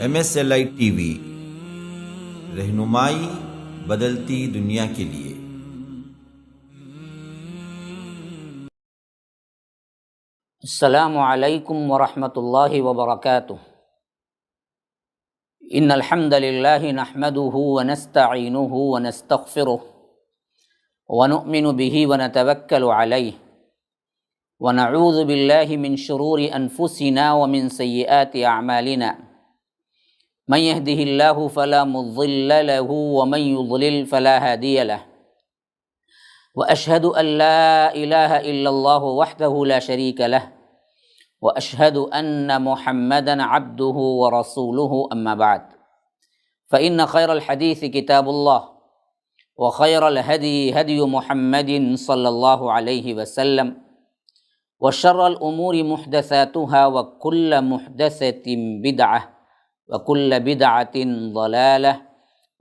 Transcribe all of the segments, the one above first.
MSLI T V, رہنمائی بدلتی دنیا کے لیے۔ السلام علیکم ورحمۃ اللہ وبرکاتہ۔ ان الحمد للہ نحمده ونستعینه ونستغفره ونؤمن به ونتوکل علیہ ونعوذ باللہ من شرور انفسنا ومن سیئات اعمالنا، من يهده الله فلا مضل له ومن يضلل فلا هادي له، واشهد ان لا اله الا الله وحده لا شريك له، واشهد ان محمدا عبده ورسوله، اما بعد فان خير الحديث كتاب الله وخير الهدي هدي محمد صلى الله عليه وسلم، وشر الامور محدثاتها وكل محدثة بدعة وكل بدعة ضلالة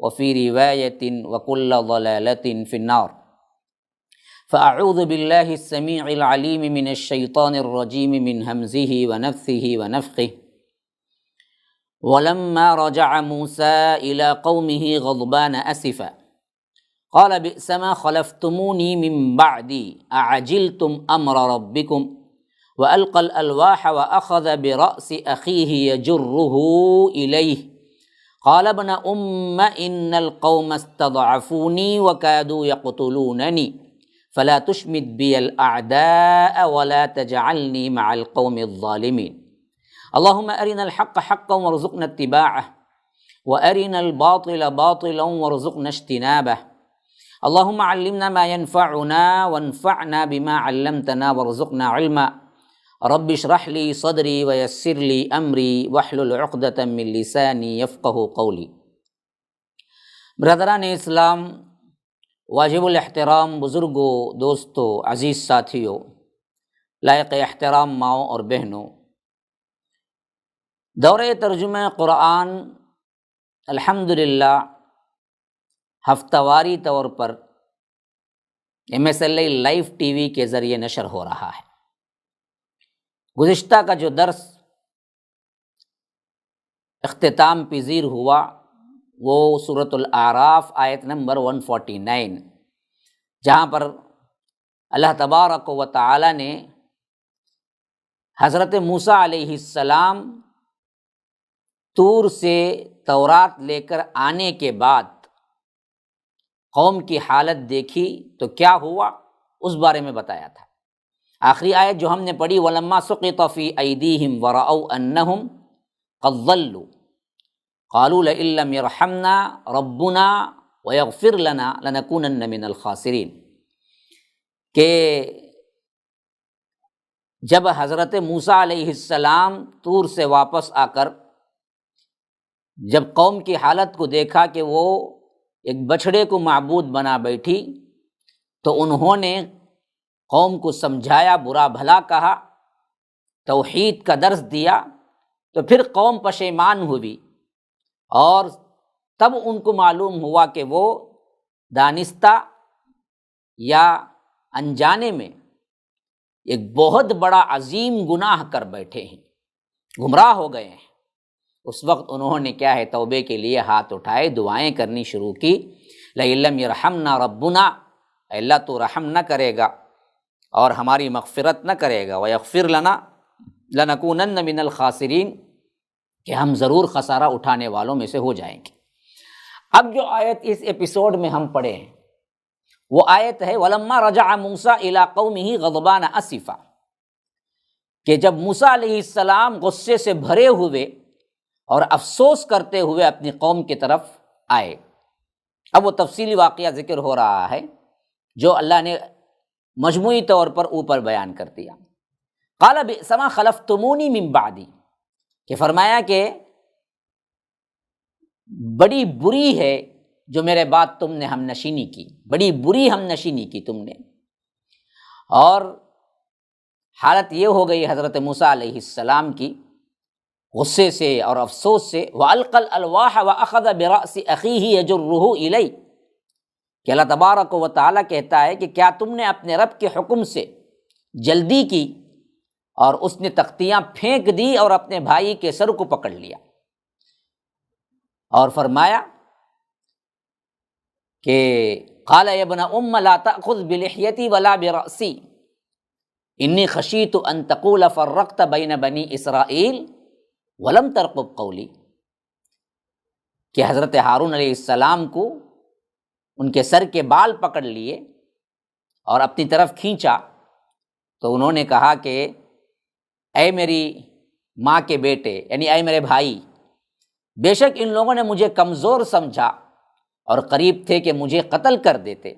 وفي رواية وكل ضلالة في النار۔ فأعوذ بالله السميع العليم من الشيطان الرجيم من همزه ونفثه ونفخه۔ ولما رجع موسى إلى قومه غضبان أسفا قال بئس ما خلفتموني من بعدي أعجلتم أمر ربكم وألقى الألواح وأخذ برأس أخيه يجره إليه قال ابن أم إن القوم استضعفوني وكادوا يقتلونني فلا تشمت بي الأعداء ولا تجعلني مع القوم الظالمين اللهم أرنا الحق حقا وارزقنا اتباعه وأرنا الباطل باطلا وارزقنا اجتنابه اللهم علمنا ما ينفعنا وانفعنا بما علمتنا وارزقنا علما رب اشرح لي صدري ويسر لي امری واحلل عقدة من لسانی یفقهوا قولی۔ برادران اسلام، واجب الاحترام بزرگوں، دوستوں، عزیز ساتھیوں، لائق احترام ماؤں اور بہنوں، دورہ ترجمہ قرآن الحمدللہ ہفتہ واری طور پر MSLI لائیو ٹی وی کے ذریعے نشر ہو رہا ہے۔ گزشتہ کا جو درس اختتام پذیر ہوا وہ سورۃ الاعراف آیت نمبر 149، جہاں پر اللہ تبارک و تعالی نے حضرت موسیٰ علیہ السلام طور سے تورات لے کر آنے کے بعد قوم کی حالت دیکھی تو کیا ہوا اس بارے میں بتایا تھا۔ آخری آیت جو ہم نے پڑھی وَلَمَّا سُقِطَ فِي أَيْدِيهِمْ وَرَأَوْا أَنَّهُمْ قَدْ ضَلُّوا قَالُوا لَئِن لَّمْ يَرْحَمْنَا رَبُّنَا وَيَغْفِرْ لَنَا لَنَكُونَنَّ مِنَ الْخَاسِرِينَ، کہ جب حضرت موسیٰ علیہ السلام طور سے واپس آ کر جب قوم کی حالت کو دیکھا کہ وہ ایک بچھڑے کو معبود بنا بیٹھی، تو انہوں نے قوم کو سمجھایا، برا بھلا کہا، توحید کا درس دیا، تو پھر قوم پشیمان ہوئی، اور تب ان کو معلوم ہوا کہ وہ دانستہ یا انجانے میں ایک بہت بڑا عظیم گناہ کر بیٹھے ہیں، گمراہ ہو گئے ہیں۔ اس وقت انہوں نے کیا ہے، توبے کے لیے ہاتھ اٹھائے، دعائیں کرنی شروع کی، لَئِن لَّمْ يَرْحَمْنَا رَبُّنَا، اللہ تو رحم نہ کرے گا اور ہماری مغفرت نہ کرے گا، وَيَغْفِرْ لَنَا لَنَكُونَنَّ مِنَ الْخَاسِرِينَ، کہ ہم ضرور خسارہ اٹھانے والوں میں سے ہو جائیں گے۔ اب جو آیت اس ایپیسوڈ میں ہم پڑھے ہیں وہ آیت ہے وَلَمَّا رَجَعَ مُوسَىٰ إِلَىٰ قَوْمِهِ غَضْبَانَ أَسِفًا، کہ جب موسیٰ علیہ السلام غصے سے بھرے ہوئے اور افسوس کرتے ہوئے اپنی قوم کی طرف آئے۔ اب وہ تفصیلی واقعہ ذکر ہو رہا ہے جو اللہ نے مجموعی طور پر اوپر بیان کر دیا۔ قال بئس ما خلفتمونی من بعدی، کہ فرمایا کہ بڑی بری ہے جو میرے بعد تم نے ہم نشینی کی، بڑی بری ہم نشینی کی تم نے۔ اور حالت یہ ہو گئی حضرت موسیٰ علیہ السلام کی غصے سے اور افسوس سے، وَأَلْقَى الْأَلْوَاحَ وَأَخَذَ بِرَأْسِ أَخِيهِ يَجُرُّهُ إِلَيْهِ، کہ اللہ تبارک و تعالیٰ کہتا ہے کہ کیا تم نے اپنے رب کے حکم سے جلدی کی اور اس نے تختیاں پھینک دی اور اپنے بھائی کے سر کو پکڑ لیا۔ اور فرمایا کہ قال یا ابن ام لا تأخذ بلحیتی ولا برأسی انی خشیت ان تقول فرقت بین بنی اسرائیل ولم ترقب قولی، کہ حضرت ہارون علیہ السلام کو ان کے سر کے بال پکڑ لیے اور اپنی طرف کھینچا تو انہوں نے کہا کہ اے میری ماں کے بیٹے، یعنی اے میرے بھائی، بے شک ان لوگوں نے مجھے کمزور سمجھا اور قریب تھے کہ مجھے قتل کر دیتے،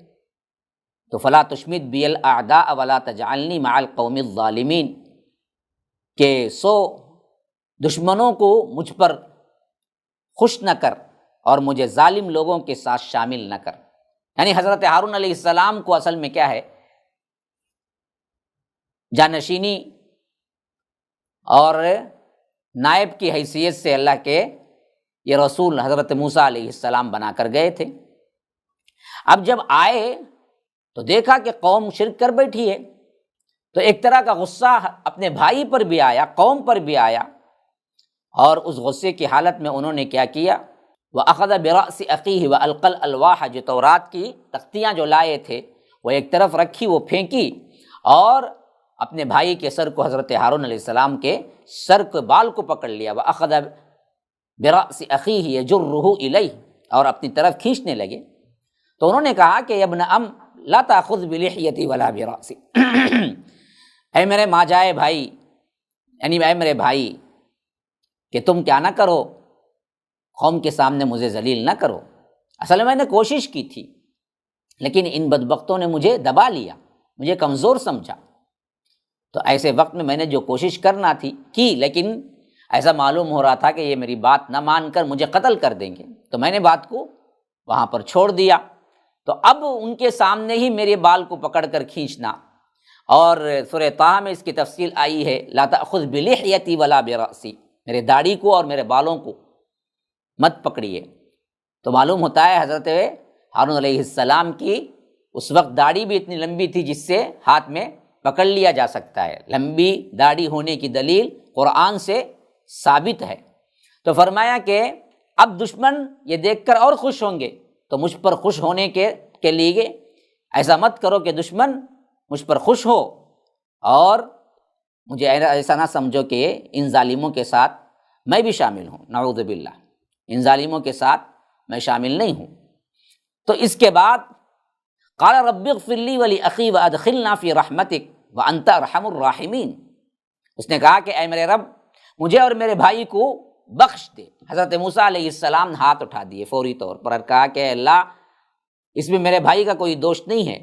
تو فلا تشمت بی الاعداء ولا تجعلنی مع القوم الظالمین، کہ سو دشمنوں کو مجھ پر خوش نہ کر اور مجھے ظالم لوگوں کے ساتھ شامل نہ کر۔ یعنی حضرت ہارون علیہ السلام کو اصل میں کیا ہے، جانشینی اور نائب کی حیثیت سے اللہ کے یہ رسول حضرت موسیٰ علیہ السلام بنا کر گئے تھے۔ اب جب آئے تو دیکھا کہ قوم شرک کر بیٹھی ہے، تو ایک طرح کا غصہ اپنے بھائی پر بھی آیا، قوم پر بھی آیا، اور اس غصے کی حالت میں انہوں نے کیا کیا، وَأَخَذَ بِرَأْسِ أَخِيهِ وَأَلْقَى الْأَلْوَاحَ، جو تورات کی تختیاں جو لائے تھے وہ ایک طرف رکھی، وہ پھینکی، اور اپنے بھائی کے سر کو، حضرت ہارون علیہ السلام کے سر کے بال کو پکڑ لیا، وَأَخَذَ بِرَأْسِ أَخِيهِ يَجُرُّهُ إِلَيْهِ، اور اپنی طرف کھینچنے لگے۔ تو انہوں نے کہا کہ ابن ام لا تأخذ بلحیتی ولا برأسی، اے میرے ماجائے بھائی، یعنی اے میرے بھائی، کہ تم کیا نہ کرو، قوم کے سامنے مجھے ذلیل نہ کرو، اصل میں نے کوشش کی تھی لیکن ان بدبختوں نے مجھے دبا لیا، مجھے کمزور سمجھا، تو ایسے وقت میں میں نے جو کوشش کرنا تھی کی، لیکن ایسا معلوم ہو رہا تھا کہ یہ میری بات نہ مان کر مجھے قتل کر دیں گے، تو میں نے بات کو وہاں پر چھوڑ دیا۔ تو اب ان کے سامنے ہی میرے بال کو پکڑ کر کھینچنا، اور سورہ طٰہٰ میں اس کی تفصیل آئی ہے، لا تأخذ بلحیتی ولا برأسی، میرے داڑھی کو اور میرے بالوں کو مت پکڑیے۔ تو معلوم ہوتا ہے حضرت ہارون علیہ السلام کی اس وقت داڑھی بھی اتنی لمبی تھی جس سے ہاتھ میں پکڑ لیا جا سکتا ہے، لمبی داڑھی ہونے کی دلیل قرآن سے ثابت ہے۔ تو فرمایا کہ اب دشمن یہ دیکھ کر اور خوش ہوں گے، تو مجھ پر خوش ہونے کے لیے ایسا مت کرو کہ دشمن مجھ پر خوش ہو اور مجھے ایسا نہ سمجھو کہ ان ظالموں کے ساتھ میں بھی شامل ہوں، نعوذ باللہ، ان ظالموں کے ساتھ میں شامل نہیں ہوں۔ تو اس کے بعد قال رب اغفر لی ولاخی وادخلنا فی رحمتک وانت ارحم الراحمین، اس نے کہا کہ اے میرے رب، مجھے اور میرے بھائی کو بخش دے۔ حضرت موسیٰ علیہ السلام نے ہاتھ اٹھا دیے فوری طور پر اور کہا کہ اللہ، اس میں میرے بھائی کا کوئی دوش نہیں ہے۔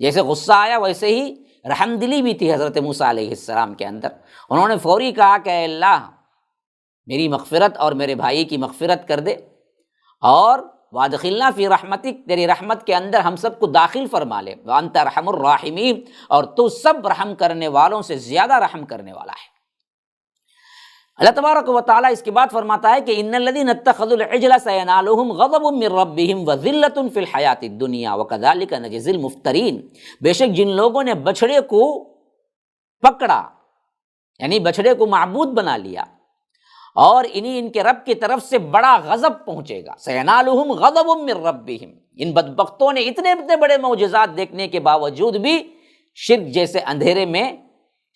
جیسے غصہ آیا ویسے ہی رحم دلی بھی تھی حضرت موسیٰ علیہ السلام کے اندر، انہوں نے فوری کہا کہ اے اللہ، میری مغفرت اور میرے بھائی کی مغفرت کر دے، اور وادخلنا فی رحمتک، تیری رحمت کے اندر ہم سب کو داخل فرما لے، وانت ارحم الراحمین، اور تو سب رحم کرنے والوں سے زیادہ رحم کرنے والا ہے۔ اللہ تبارک و تعالیٰ اس کے بعد فرماتا ہے کہ ان الذین اتخذوا العجل سینالهم غضب من ربهم وذلۃ فی الحیاۃ الدنیا وکذلک نجزی المفترین، بے شک جن لوگوں نے بچھڑے کو پکڑا، یعنی بچھڑے کو معبود بنا لیا، اور انہیں ان کے رب کی طرف سے بڑا غضب پہنچے گا، سینالهم غضب من ربهم، ان بدبختوں نے اتنے بڑے معجزات دیکھنے کے باوجود بھی شرک جیسے اندھیرے میں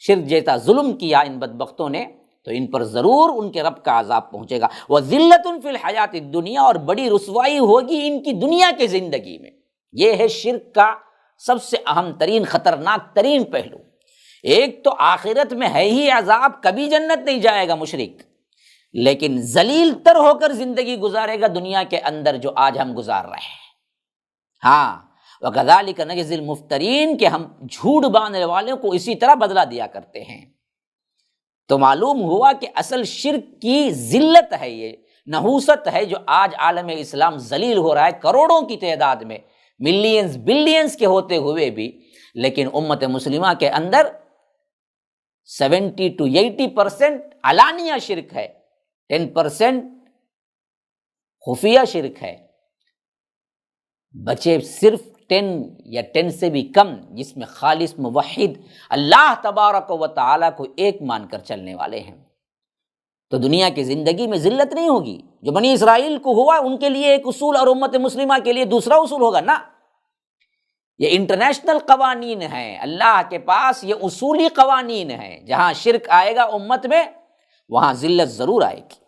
شرک جیسا ظلم کیا ان بدبختوں نے، تو ان پر ضرور ان کے رب کا عذاب پہنچے گا۔ وَذِلَّةٌ فِي الْحَيَاةِ الدُّنْيَا، اور بڑی رسوائی ہوگی ان کی دنیا کے زندگی میں۔ یہ ہے شرک کا سب سے اہم ترین خطرناک ترین پہلو۔ ایک تو آخرت میں ہے ہی عذاب، کبھی جنت نہیں جائے گا مشرک، لیکن ذلیل تر ہو کر زندگی گزارے گا دنیا کے اندر جو آج ہم گزار رہے ہیں۔ ہاں، وَكَذَلِكَ نَجْزِي الْمُفْتَرِينَ، کہ ہم جھوٹ باندھنے والوں کو اسی طرح بدلہ دیا کرتے ہیں۔ تو معلوم ہوا کہ اصل شرک کی ذلت ہے، یہ نحوست ہے جو آج عالم اسلام ذلیل ہو رہا ہے، کروڑوں کی تعداد میں، ملینز بلینز کے ہوتے ہوئے بھی، لیکن امت مسلمہ کے اندر 70 to 80% علانیہ شرک ہے، 10% خفیہ شرک ہے، بچے صرف 10 یا 10 سے بھی کم، جس میں خالص موحد اللہ تبارک و تعالیٰ کو ایک مان کر چلنے والے ہیں۔ تو دنیا کی زندگی میں ذلت نہیں ہوگی۔ جو بنی اسرائیل کو ہوا ان کے لیے ایک اصول اور امت مسلمہ کے لیے دوسرا اصول ہوگا نا۔ یہ انٹرنیشنل قوانین ہیں، اللہ کے پاس یہ اصولی قوانین ہیں۔ جہاں شرک آئے گا امت میں وہاں ذلت ضرور آئے گی۔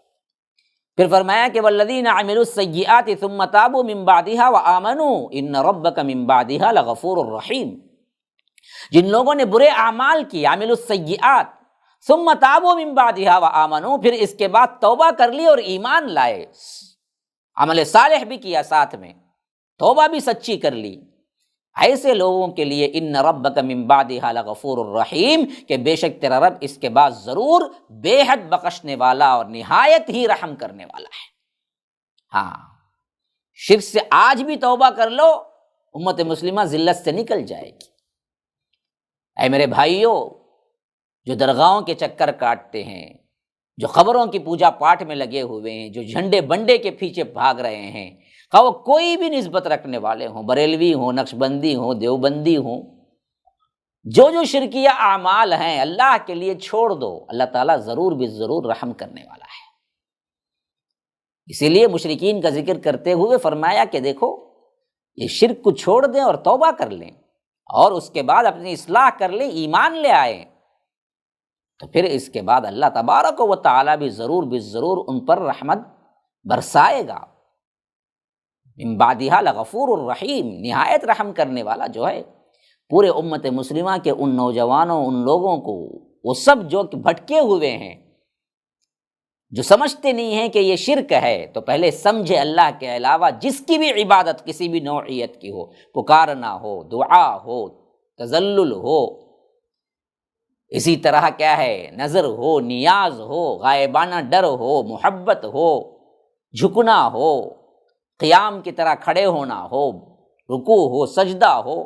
پھر فرمایا کہ والذین عملوا السیئات ثم تابوا من بعدها وآمنوا ان ربک من بعدها لغفور رحیم۔ جن لوگوں نے برے اعمال کیے، عملوا السیئات ثم تابوا من بعدها وآمنوا، پھر اس کے بعد توبہ کر لی اور ایمان لائے، عمل صالح بھی کیا ساتھ میں، توبہ بھی سچی کر لی، ایسے لوگوں کے لیے ان ربک من بعدها لغفور الرحیم، کہ بے شک تیرا رب اس کے بعد ضرور بے حد بخشنے والا اور نہایت ہی رحم کرنے والا ہے۔ ہاں، شرک سے آج بھی توبہ کر لو، امت مسلمہ ذلت سے نکل جائے گی۔ اے میرے بھائیوں، جو درگاہوں کے چکر کاٹتے ہیں، جو قبروں کی پوجا پاٹ میں لگے ہوئے ہیں، جو جھنڈے بنڈے کے پیچھے بھاگ رہے ہیں، خواہ وہ کوئی بھی نسبت رکھنے والے ہوں، بریلوی ہوں، نقشبندی ہوں، دیوبندی ہوں، جو شرکیہ اعمال ہیں اللہ کے لیے چھوڑ دو، اللہ تعالیٰ ضرور بھی ضرور رحم کرنے والا ہے۔ اسی لیے مشرکین کا ذکر کرتے ہوئے فرمایا کہ دیکھو، یہ شرک کو چھوڑ دیں اور توبہ کر لیں، اور اس کے بعد اپنی اصلاح کر لیں، ایمان لے آئیں، تو پھر اس کے بعد اللہ تبارک و تعالیٰ بھی ضرور ان پر رحمت برسائے گا۔ من بعدها لغفور الرحیم، نہایت رحم کرنے والا جو ہے پورے امت مسلمہ کے ان نوجوانوں، ان لوگوں کو، وہ سب جو کہ بھٹکے ہوئے ہیں، جو سمجھتے نہیں ہیں کہ یہ شرک ہے، تو پہلے سمجھے اللہ کے علاوہ جس کی بھی عبادت کسی بھی نوعیت کی ہو، پکارنا ہو، دعا ہو، تذلل ہو، اسی طرح کیا ہے، نظر ہو، نیاز ہو، غائبانہ ڈر ہو، محبت ہو، جھکنا ہو، قیام کی طرح کھڑے ہونا ہو، رکوع ہو، سجدہ ہو،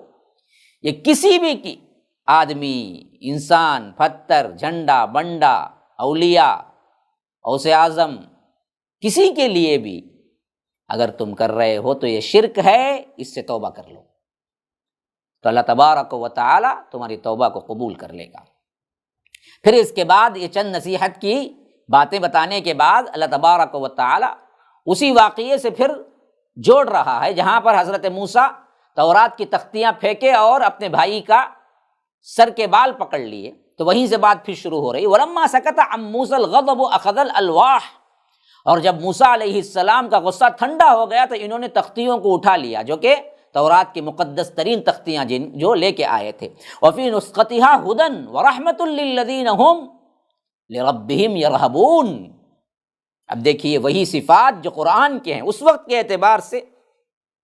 یہ کسی بھی کی آدمی، انسان، پتھر، جھنڈا، بنڈا، اولیاء، غوث اعظم، کسی کے لیے بھی اگر تم کر رہے ہو تو یہ شرک ہے، اس سے توبہ کر لو، تو اللہ تبارک و تعالی تمہاری توبہ کو قبول کر لے گا۔ پھر اس کے بعد یہ چند نصیحت کی باتیں بتانے کے بعد اللہ تبارک و تعالی اسی واقعے سے پھر جوڑ رہا ہے جہاں پر حضرت موسیٰ تورات کی تختیاں پھینکے اور اپنے بھائی کا سر کے بال پکڑ لیے، تو وہیں سے بات پھر شروع ہو رہی، وَلَمَّا سَكَتَ عَن مُوسَى الْغَضَبُ أَخَذَ الْأَلْوَاحَ، اور جب موسیٰ علیہ السلام کا غصہ ٹھنڈا ہو گیا تو انہوں نے تختیوں کو اٹھا لیا، جو کہ تورات کی مقدس ترین تختیاں جو لے کے آئے تھے۔ وَفِي نُسْخَتِهَا هُدًى وَرَحْمَةٌ لِّلَّذِينَ هُمْ لِرَبِّهِمْ يَرْهَبُونَ۔ اب دیکھیے وہی صفات جو قرآن کے ہیں، اس وقت کے اعتبار سے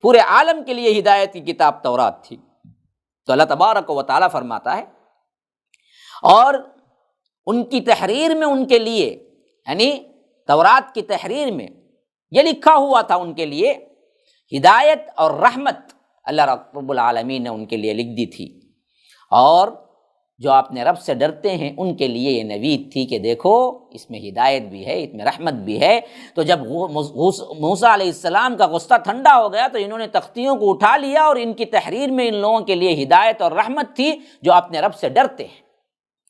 پورے عالم کے لیے ہدایت کی کتاب تورات تھی، تو اللہ تبارک و تعالیٰ فرماتا ہے، اور ان کی تحریر میں ان کے لیے، یعنی تورات کی تحریر میں یہ لکھا ہوا تھا ان کے لیے، ہدایت اور رحمت اللہ رب العالمین نے ان کے لیے لکھ دی تھی، اور جو اپنے رب سے ڈرتے ہیں ان کے لیے یہ نوید تھی کہ دیکھو اس میں ہدایت بھی ہے، اس میں رحمت بھی ہے۔ تو جب موسیٰ علیہ السلام کا غصہ ٹھنڈا ہو گیا تو انہوں نے تختیوں کو اٹھا لیا، اور ان کی تحریر میں ان لوگوں کے لیے ہدایت اور رحمت تھی جو اپنے رب سے ڈرتے ہیں،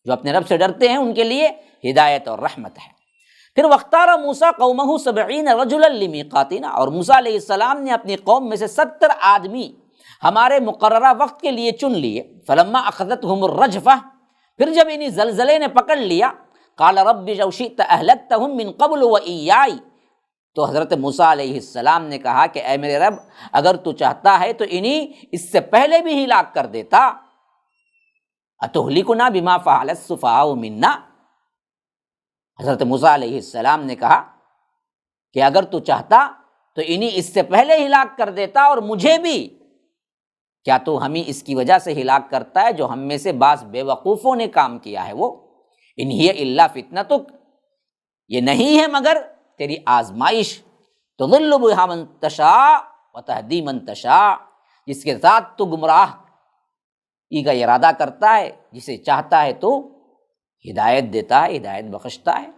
جو اپنے رب سے ڈرتے ہیں ان کے لیے ہدایت اور رحمت ہے۔ پھر وَاخْتَارَ مُوسَىٰ قَوْمَهُ 70 رَجُلًا لِّمِيقَاتِنَا، اور موسیٰ علیہ السلام نے اپنی قوم میں سے 70 آدمی ہمارے مقررہ وقت کے لیے چن لیے۔ فَلَمَّا أَخَذَتْهُمُ الرَّجْفَةُ، پھر جب انہیں زلزلے نے پکڑ لیا، قَالَ رَبِّ لَوْ شِئْتَ أَهْلَكْتَهُم مِّن قَبْلُ وَإِيَّايَ، تو حضرت موسیٰ علیہ السلام نے کہا کہ اے میرے رب، اگر تو چاہتا ہے تو انہیں اس سے پہلے بھی ہلاک کر دیتا۔ أَتُهْلِكُنَا بِمَا فَعَلَ السُّفَهَاءُ مِنَّا، حضرت موسیٰ علیہ السلام نے کہا کہ اگر تو چاہتا تو انہیں اس سے پہلے ہلاک کر دیتا، اور مجھے بھی، کیا تو ہمیں اس کی وجہ سے ہلاک کرتا ہے جو ہم میں سے بعض بے وقوفوں نے کام کیا ہے؟ وہ ان ہی الا فتنتک، یہ نہیں ہے مگر تیری آزمائش، تضل بہا من تشاء وتہدی من تشاء، جس کے ساتھ تو گمراہ کا ارادہ کرتا ہے، جسے چاہتا ہے تو ہدایت دیتا ہے، ہدایت بخشتا ہے۔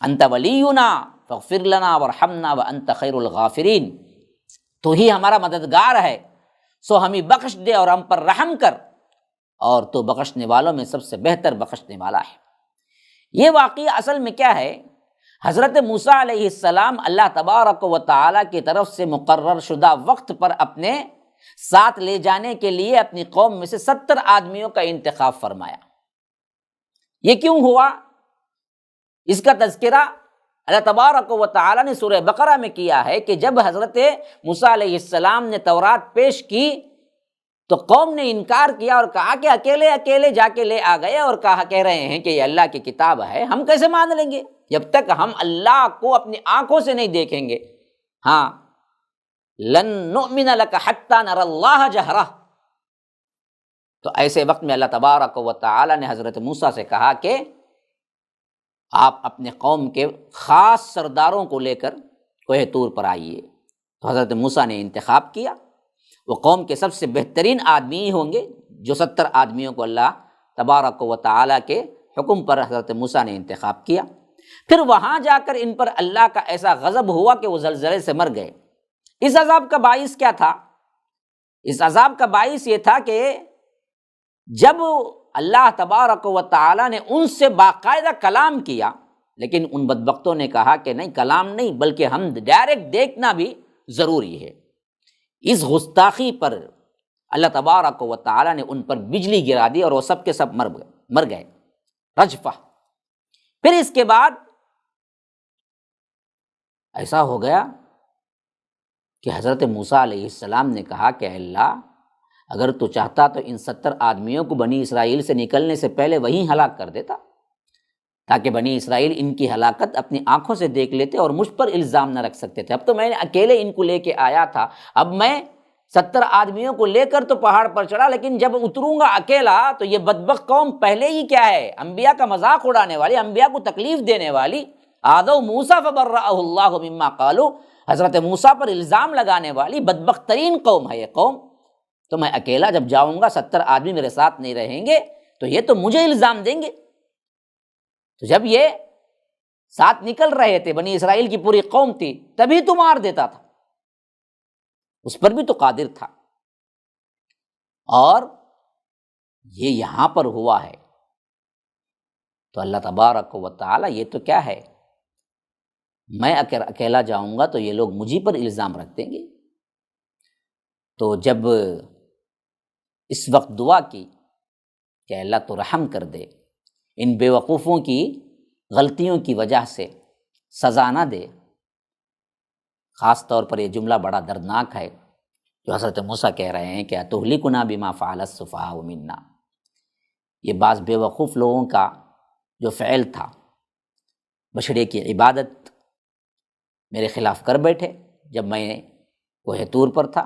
انت ولینا فاغفر لنا وارحمنا وانت خیر الغافرین، تو ہی ہمارا مددگار ہے، سو ہمیں بخش دے اور ہم پر رحم کر، اور تو بخشنے والوں میں سب سے بہتر بخشنے والا ہے۔ یہ واقعہ اصل میں کیا ہے، حضرت موسیٰ علیہ السلام اللہ تبارک و تعالیٰ کی طرف سے مقرر شدہ وقت پر اپنے ساتھ لے جانے کے لیے اپنی قوم میں سے 70 آدمیوں کا انتخاب فرمایا۔ یہ کیوں ہوا؟ اس کا تذکرہ اللہ تبارک و تعالیٰ نے سورہ بقرہ میں کیا ہے کہ جب حضرت موسیٰ علیہ السلام نے تورات پیش کی تو قوم نے انکار کیا اور کہا کہ اکیلے جا کے لے آ گئے اور کہہ رہے ہیں کہ یہ اللہ کی کتاب ہے، ہم کیسے مان لیں گے جب تک ہم اللہ کو اپنی آنکھوں سے نہیں دیکھیں گے۔ ہاں، لن نؤمن لک حتی نری اللہ جہرہ۔ تو ایسے وقت میں اللہ تبارک و تعالی نے حضرت موسیٰ سے کہا کہ آپ اپنے قوم کے خاص سرداروں کو لے کر کوہ طور پر آئیے۔ تو حضرت موسیٰ نے انتخاب کیا، وہ قوم کے سب سے بہترین آدمی ہوں گے، جو 70 آدمیوں کو اللہ تبارک و تعالی کے حکم پر حضرت موسیٰ نے انتخاب کیا۔ پھر وہاں جا کر ان پر اللہ کا ایسا غضب ہوا کہ وہ زلزلے سے مر گئے۔ اس عذاب کا باعث کیا تھا؟ اس عذاب کا باعث یہ تھا کہ جب اللہ تبارک و تعالی نے ان سے باقاعدہ کلام کیا، لیکن ان بدبختوں نے کہا کہ نہیں، کلام نہیں بلکہ ہم ڈائریکٹ دیکھنا بھی ضروری ہے۔ اس گستاخی پر اللہ تبارک و تعالی نے ان پر بجلی گرا دی اور وہ سب کے سب مر گئے رجفہ۔ پھر اس کے بعد ایسا ہو گیا کہ حضرت موسیٰ علیہ السلام نے کہا کہ اللہ، اگر تو چاہتا تو ان 70 آدمیوں کو بنی اسرائیل سے نکلنے سے پہلے وہیں ہلاک کر دیتا، تاکہ بنی اسرائیل ان کی ہلاکت اپنی آنکھوں سے دیکھ لیتے اور مجھ پر الزام نہ رکھ سکتے تھے۔ اب تو میں نے اکیلے ان کو لے کے آیا تھا، اب میں 70 آدمیوں کو لے کر تو پہاڑ پر چڑھا، لیکن جب اتروں گا اکیلا تو یہ بدبخت قوم پہلے ہی کیا ہے، انبیاء کا مذاق اڑانے والی، انبیاء کو تکلیف دینے والی، آذوا موسیٰ فبرأہ اللہ مما قالوا، حضرت موسیٰ پر الزام لگانے والی بدبخت ترین قوم ہے یہ قوم۔ تو میں اکیلا جب جاؤں گا، 70 آدمی میرے ساتھ نہیں رہیں گے تو یہ تو مجھے الزام دیں گے۔ تو جب یہ ساتھ نکل رہے تھے، بنی اسرائیل کی پوری قوم تھی، تبھی تو مار دیتا تھا، اس پر بھی تو قادر تھا۔ اور یہ یہاں پر ہوا ہے تو اللہ تبارک و تعالی، یہ تو کیا ہے، میں اکیلا جاؤں گا تو یہ لوگ مجھے پر الزام رکھ دیں گے۔ تو جب اس وقت دعا کی کہ اللہ تو رحم کر دے، ان بے وقوفوں کی غلطیوں کی وجہ سے سزا نہ دے۔ خاص طور پر یہ جملہ بڑا دردناک ہے جو حضرت موسیٰ کہہ رہے ہیں کہ اتہلکنا بما فعل السفہاء منا، یہ بعض بے وقوف لوگوں کا جو فعل تھا، بچھڑے کی عبادت میرے خلاف کر بیٹھے جب میں کوہ طور پر تھا،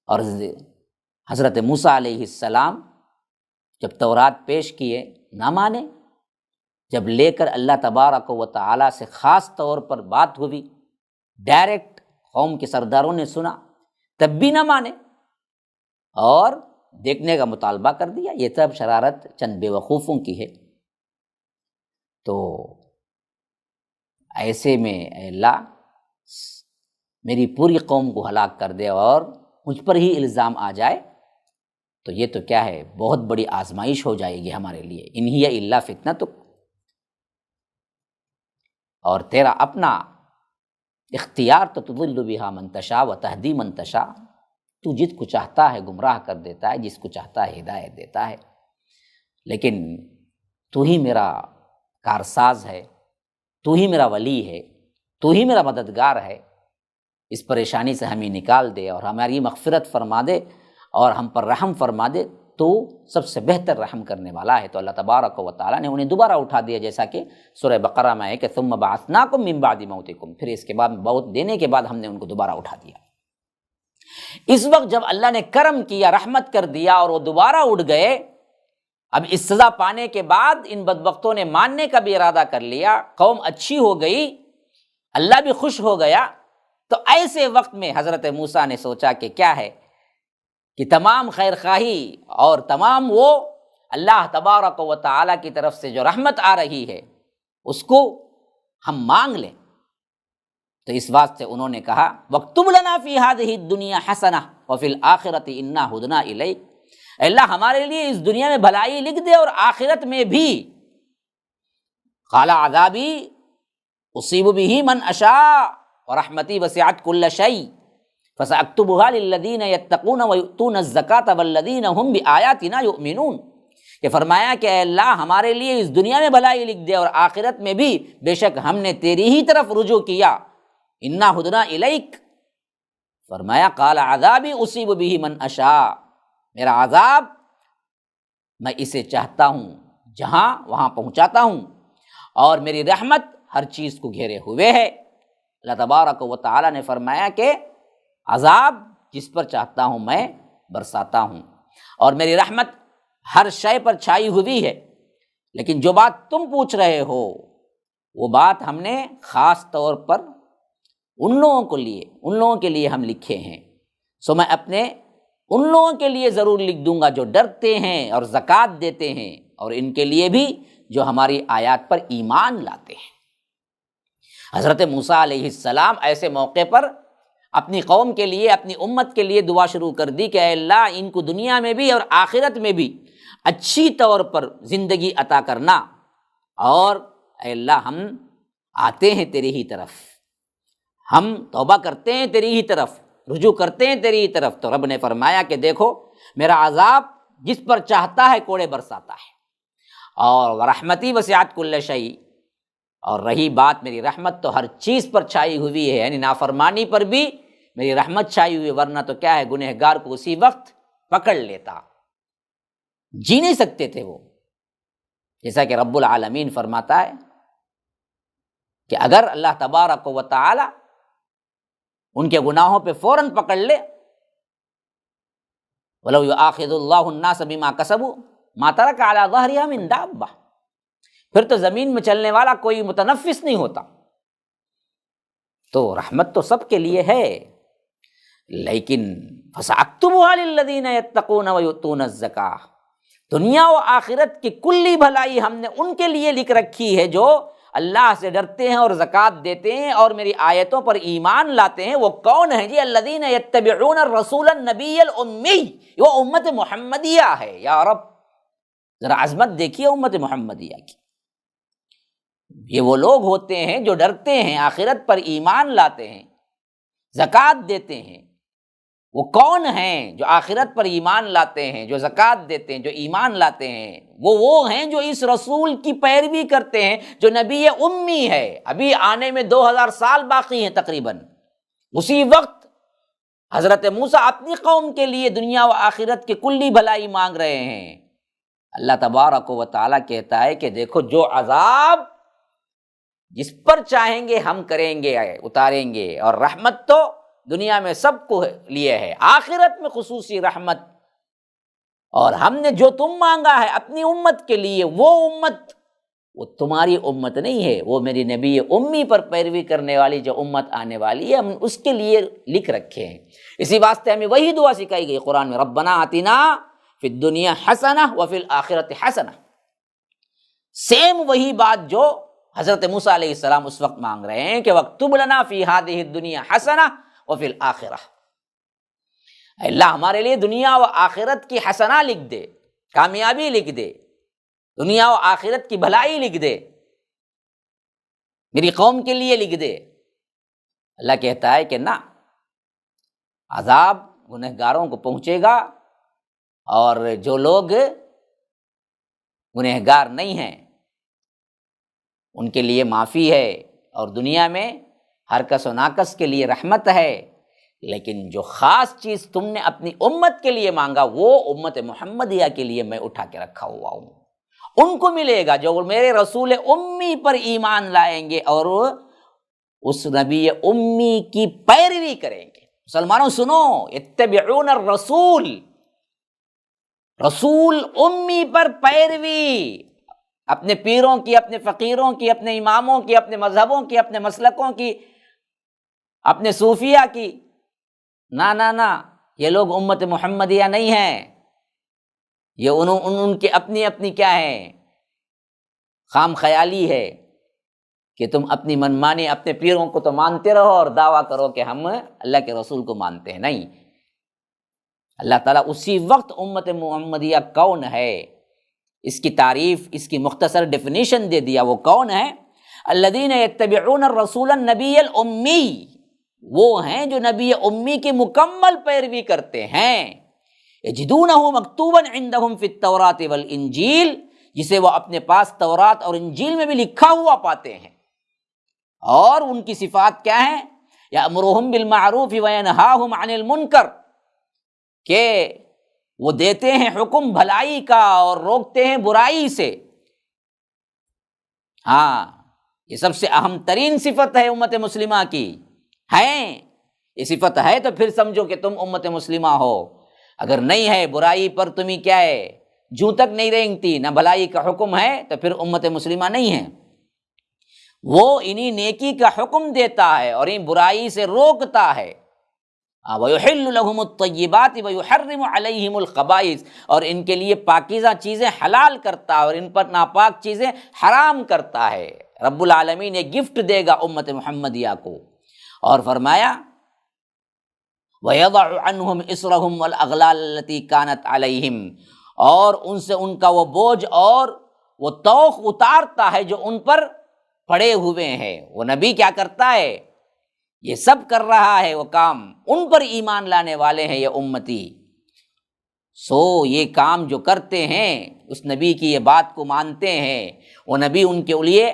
اور حضرت موسیٰ علیہ السلام جب تورات پیش کیے نہ مانے، جب لے کر اللہ تبارک و تعالیٰ سے خاص طور پر بات ہوئی، ڈائریکٹ قوم کے سرداروں نے سنا تب بھی نہ مانے اور دیکھنے کا مطالبہ کر دیا۔ یہ سب شرارت چند بے وقوفوں کی ہے۔ تو ایسے میں اے اللہ میری پوری قوم کو ہلاک کر دے اور مجھ پر ہی الزام آ جائے تو یہ تو کیا ہے، بہت بڑی آزمائش ہو جائے گی ہمارے لیے۔ ان ہی الا فتنتک، اور تیرا اپنا اختیار تو تضل بہا من تشاء و تہدی من تشاء، تو جس کو چاہتا ہے گمراہ کر دیتا ہے، جس کو چاہتا ہے ہدایت دیتا ہے، لیکن تو ہی میرا کارساز ہے، تو ہی میرا ولی ہے، تو ہی میرا مددگار ہے، اس پریشانی سے ہمیں نکال دے اور ہماری مغفرت فرما دے اور ہم پر رحم فرما دے، تو سب سے بہتر رحم کرنے والا ہے۔ تو اللہ تبارک و تعالیٰ نے انہیں دوبارہ اٹھا دیا، جیسا کہ سورہ بقرہ میں ہے کہ ثم بعثناکم من بعد موتکم، پھر اس کے بعد موت دینے کے بعد ہم نے ان کو دوبارہ اٹھا دیا۔ اس وقت جب اللہ نے کرم کیا، رحمت کر دیا اور وہ دوبارہ اٹھ گئے، اب اس سزا پانے کے بعد ان بدبختوں نے ماننے کا بھی ارادہ کر لیا، قوم اچھی ہو گئی، اللہ بھی خوش ہو گیا۔ تو ایسے وقت میں حضرت موسیٰ نے سوچا کہ کیا ہے کہ تمام خیر خواہی اور تمام وہ اللہ تبارک و تعالیٰ کی طرف سے جو رحمت آ رہی ہے اس کو ہم مانگ لیں۔ تو اس واسطے انہوں نے کہا وَاكْتُبْ لَنَا فِي هَذِهِ الدُّنْيَا حَسَنَةً وَفِي الْآخِرَةِ إِنَّا هُدْنَا إِلَيْكَ، اے اللہ ہمارے لیے اس دنیا میں بھلائی لکھ دے اور آخرت میں بھی۔ قَالَ عَذَابِي اصیب بہ من اشاء ورحمتی وسعت کل شیء فساکتبها للذین یتقون ویؤتون الزکاۃ والذین هم بآیاتنا یؤمنون، کہ فرمایا کہ اے اللہ ہمارے لیے اس دنیا میں بھلائی لکھ دے اور آخرت میں بھی، بے شک ہم نے تیری ہی طرف رجوع کیا، انا ہدنا الیک۔ فرمایا قال عذابی اصیب بہ من اشاء، میرا عذاب میں اسے چاہتا ہوں جہاں وہاں پہنچاتا ہوں، اور میری رحمت ہر چیز کو گھیرے ہوئے ہے۔ اللہ تبارک و تعالیٰ نے فرمایا کہ عذاب جس پر چاہتا ہوں میں برساتا ہوں، اور میری رحمت ہر شے پر چھائی ہوئی ہے۔ لیکن جو بات تم پوچھ رہے ہو وہ بات ہم نے خاص طور پر ان لوگوں کے لیے ہم لکھے ہیں، سو میں اپنے ان لوگوں کے لیے ضرور لکھ دوں گا جو ڈرتے ہیں اور زکوٰۃ دیتے ہیں، اور ان کے لیے بھی جو ہماری آیات پر ایمان لاتے ہیں۔ حضرت موسیٰ علیہ السلام ایسے موقع پر اپنی قوم کے لیے، اپنی امت کے لیے دعا شروع کر دی کہ اے اللہ ان کو دنیا میں بھی اور آخرت میں بھی اچھی طور پر زندگی عطا کرنا، اور اے اللہ ہم آتے ہیں تیری ہی طرف، ہم توبہ کرتے ہیں تیری ہی طرف، رجوع کرتے ہیں تیری ہی طرف۔ تو رب نے فرمایا کہ دیکھو میرا عذاب جس پر چاہتا ہے کوڑے برساتا ہے، اور ورحمتی وسعت کل شیء، اور رہی بات میری رحمت تو ہر چیز پر چھائی ہوئی ہے، یعنی نافرمانی پر بھی میری رحمت چھائی ہوئی، ورنہ تو کیا ہے گنہگار کو اسی وقت پکڑ لیتا، جی نہیں سکتے تھے وہ۔ جیسا کہ رب العالمین فرماتا ہے کہ اگر اللہ تبارک و تعالی ان کے گناہوں پہ فوراً پکڑ لے، وَلَوْ يُؤَاخِذُ اللَّهُ النَّاسَ بِمَا كَسَبُوا مَا تَرَكَ عَلَى ظَهْرِهَا مِن دَابَّةٍ، پھر تو زمین میں چلنے والا کوئی متنفس نہیں ہوتا۔ تو رحمت تو سب کے لیے ہے، لیکن فَسَأَكْتُبُهَا لِلَّذِينَ يَتَّقُونَ وَيُؤْتُونَ الزَّكَاةَ، دنیا و آخرت کی کلی بھلائی ہم نے ان کے لیے لکھ رکھی ہے جو اللہ سے ڈرتے ہیں اور زکوٰۃ دیتے ہیں اور میری آیتوں پر ایمان لاتے ہیں۔ وہ کون ہیں جی؟ الذین یتبعون الرسول النبی الامی، وہ امت محمدیہ ہے۔ یا رب ذرا عظمت دیکھیے امت محمدیہ کی، یہ وہ لوگ ہوتے ہیں جو ڈرتے ہیں، آخرت پر ایمان لاتے ہیں، زکوٰۃ دیتے ہیں۔ وہ کون ہیں جو آخرت پر ایمان لاتے ہیں، جو زکوٰۃ دیتے ہیں، جو ایمان لاتے ہیں؟ وہ ہیں جو اس رسول کی پیروی کرتے ہیں جو نبی امی ہے، ابھی آنے میں 2000 سال باقی ہیں تقریباً۔ اسی وقت حضرت موسیٰ اپنی قوم کے لیے دنیا و آخرت کی کلی بھلائی مانگ رہے ہیں۔ اللہ تبارک و تعالیٰ کہتا ہے کہ دیکھو جو عذاب جس پر چاہیں گے ہم کریں گے، اتاریں گے، اور رحمت تو دنیا میں سب کو لیے ہے، آخرت میں خصوصی رحمت۔ اور ہم نے جو تم مانگا ہے اپنی امت کے لیے، وہ امت وہ تمہاری امت نہیں ہے، وہ میری نبی امی پر پیروی کرنے والی جو امت آنے والی ہے، ہم اس کے لیے لکھ رکھے ہیں۔ اسی واسطے ہمیں وہی دعا سکھائی گئی قرآن میں، ربنا آتنا فی الدنیا حسنہ وفی الآخرۃ حسنہ، سیم وہی بات جو حضرت موسیٰ علیہ السلام اس وقت مانگ رہے ہیں کہ وَاکْتُبْ لَنَا فِی هَذِهِ الدُّنْیَا حَسَنَةً وَفِی الْآخِرَةِ، اللہ ہمارے لیے دنیا و آخرت کی حسنہ لکھ دے، کامیابی لکھ دے، دنیا و آخرت کی بھلائی لکھ دے، میری قوم کے لیے لکھ دے۔ اللہ کہتا ہے کہ نہ، عذاب گنہگاروں کو پہنچے گا، اور جو لوگ گنہگار نہیں ہیں ان کے لیے معافی ہے، اور دنیا میں ہر کس و ناکس کے لیے رحمت ہے۔ لیکن جو خاص چیز تم نے اپنی امت کے لیے مانگا وہ امت محمدیہ کے لیے میں اٹھا کے رکھا ہوا ہوں، ان کو ملے گا جو میرے رسول امی پر ایمان لائیں گے اور اس نبی امی کی پیروی کریں گے۔ مسلمانوں سنو، اتبعون الرسول، رسول امی پر پیروی، اپنے پیروں کی، اپنے فقیروں کی، اپنے اماموں کی، اپنے مذہبوں کی، اپنے مسلکوں کی، اپنے صوفیہ کی، نہ، یہ لوگ امت محمدیہ نہیں ہیں، یہ ان کے اپنی کیا ہے، خام خیالی ہے کہ تم اپنی منمانی اپنے پیروں کو تو مانتے رہو اور دعویٰ کرو کہ ہم اللہ کے رسول کو مانتے ہیں۔ نہیں، اللہ تعالیٰ اسی وقت امت محمدیہ کون ہے اس کی تعریف، اس کی مختصر ڈیفینیشن دے دیا۔ وہ کون ہے؟ الذین یتبعون الرسول النبی الامی، وہ ہیں جو نبی امی کی مکمل پیروی کرتے ہیں، یجدونہ مکتوبا عندہم فی التوراۃ والانجیل، جسے وہ اپنے پاس تورات اور انجیل میں بھی لکھا ہوا پاتے ہیں۔ اور ان کی صفات کیا ہیں؟ یأمرہم بالمعروف وینہاہم عن المنکر، کہ وہ دیتے ہیں حکم بھلائی کا اور روکتے ہیں برائی سے۔ ہاں، یہ سب سے اہم ترین صفت ہے امت مسلمہ کی، ہیں یہ صفت ہے تو پھر سمجھو کہ تم امت مسلمہ ہو، اگر نہیں ہے برائی پر تمہیں کیا ہے، جوں تک نہیں رینگتی، نہ بھلائی کا حکم ہے، تو پھر امت مسلمہ نہیں ہے۔ وہ انہی نیکی کا حکم دیتا ہے اور ان برائی سے روکتا ہے۔ وَيُحِلُّ لَهُمُ الطَّيِّبَاتِ وَيُحَرِّمُ عَلَيْهِمُ الْخَبَائِثَ، اور ان کے لیے پاکیزہ چیزیں حلال کرتا ہے اور ان پر ناپاک چیزیں حرام کرتا ہے۔ رب العالمین یہ گفٹ دے گا امت محمدیہ کو، اور فرمایا وَيَضَعُ عَنْهُمْ إِصْرَهُمْ وَالْأَغْلَالَ الَّتِي كَانَتْ عَلَيْهِمْ، اور ان سے ان کا وہ بوجھ اور وہ طوق اتارتا ہے جو ان پر پڑے ہوئے ہیں۔ وہ نبی کیا کرتا ہے؟ یہ سب کر رہا ہے وہ کام، ان پر ایمان لانے والے ہیں یہ امتی۔ سو یہ کام جو کرتے ہیں، اس نبی کی یہ بات کو مانتے ہیں، وہ نبی ان کے لیے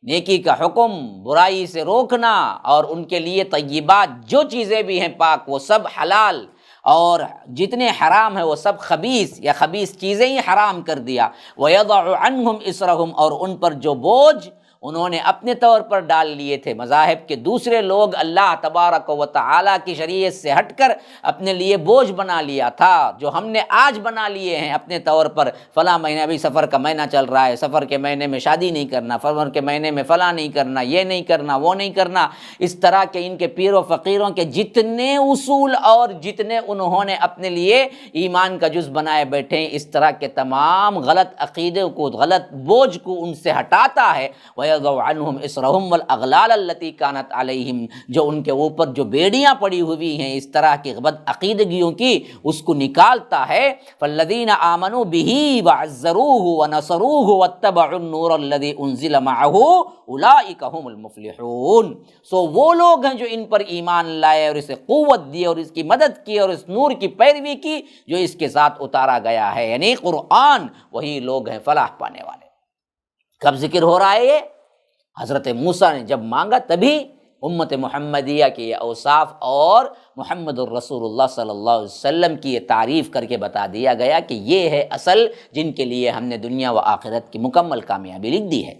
نیکی کا حکم، برائی سے روکنا، اور ان کے لیے طیبات جو چیزیں بھی ہیں پاک وہ سب حلال، اور جتنے حرام ہیں وہ سب خبیث یا خبیث چیزیں ہی حرام کر دیا۔ وَيَضَعُ عَنْهُمْ إِصْرَهُمْ، اور ان پر جو بوجھ انہوں نے اپنے طور پر ڈال لیے تھے، مذاہب کے دوسرے لوگ اللہ تبارک و تعالیٰ کی شریعت سے ہٹ کر اپنے لیے بوجھ بنا لیا تھا، جو ہم نے آج بنا لیے ہیں اپنے طور پر، فلاں مہینہ بھی سفر کا مہینہ چل رہا ہے، سفر کے مہینے میں شادی نہیں کرنا، سفر کے مہینے میں فلاں نہیں کرنا، یہ نہیں کرنا، وہ نہیں کرنا، اس طرح کے ان کے پیر و فقیروں کے جتنے اصول اور جتنے انہوں نے اپنے لیے ایمان کا جز بنائے بیٹھے ہیں، اس طرح کے تمام غلط عقیدے کو، غلط بوجھ کو ان سے ہٹاتا ہے۔ وَيَضَعُ عَنْهُمْ إِصْرَهُمْ وَالْأَغْلَالَ الَّتِي كَانَتْ عَلَيْهِمْ، جو ان کے اوپر جو بیڑیاں پڑی ہوئی ہیں اس طرح کی بد عقیدگیوں کی، اس کو نکالتا ہے۔ فَالَّذِينَ آمَنُوا بِهِ وَعَزَّرُوهُ وَنَصَرُوهُ وَاتَّبَعُوا النُّورَ الَّذِي أُنزِلَ مَعَهُ أُولَٰئِكَ هُمُ الْمُفْلِحُونَ۔ سو وہ لوگ ہیں جو ان پر ایمان لائے اور اسے قوت دی اور اس کی مدد کی اور اس نور کی پیروی کی جو اس کے ساتھ اتارا گیا ہے، یعنی قرآن، وہی لوگ ہیں فلاح پانے والے۔ کب ذکر ہو رہا ہے یہ؟ حضرت موسیٰ نے جب مانگا تبھی امت محمدیہ کے یہ اوصاف اور محمد الرسول اللہ صلی اللہ علیہ وسلم کی یہ تعریف کر کے بتا دیا گیا کہ یہ ہے اصل جن کے لیے ہم نے دنیا و آخرت کی مکمل کامیابی لکھ دی ہے،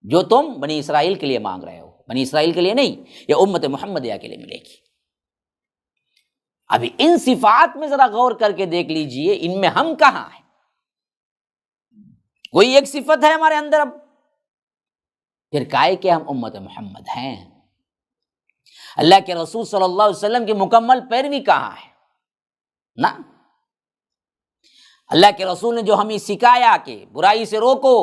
جو تم بنی اسرائیل کے لیے مانگ رہے ہو، بنی اسرائیل کے لیے نہیں، یہ امت محمدیہ کے لیے ملے گی۔ ابھی ان صفات میں ذرا غور کر کے دیکھ لیجئے، ان میں ہم کہاں ہیں؟ کوئی ایک صفت ہے ہمارے اندر، اب پھر کائے کہ ہم امت محمد ہیں؟ اللہ کے رسول صلی اللہ علیہ وسلم کی مکمل پیروی کہاں ہے؟ نہ، اللہ کے رسول نے جو ہمیں سکھایا کہ برائی سے روکو،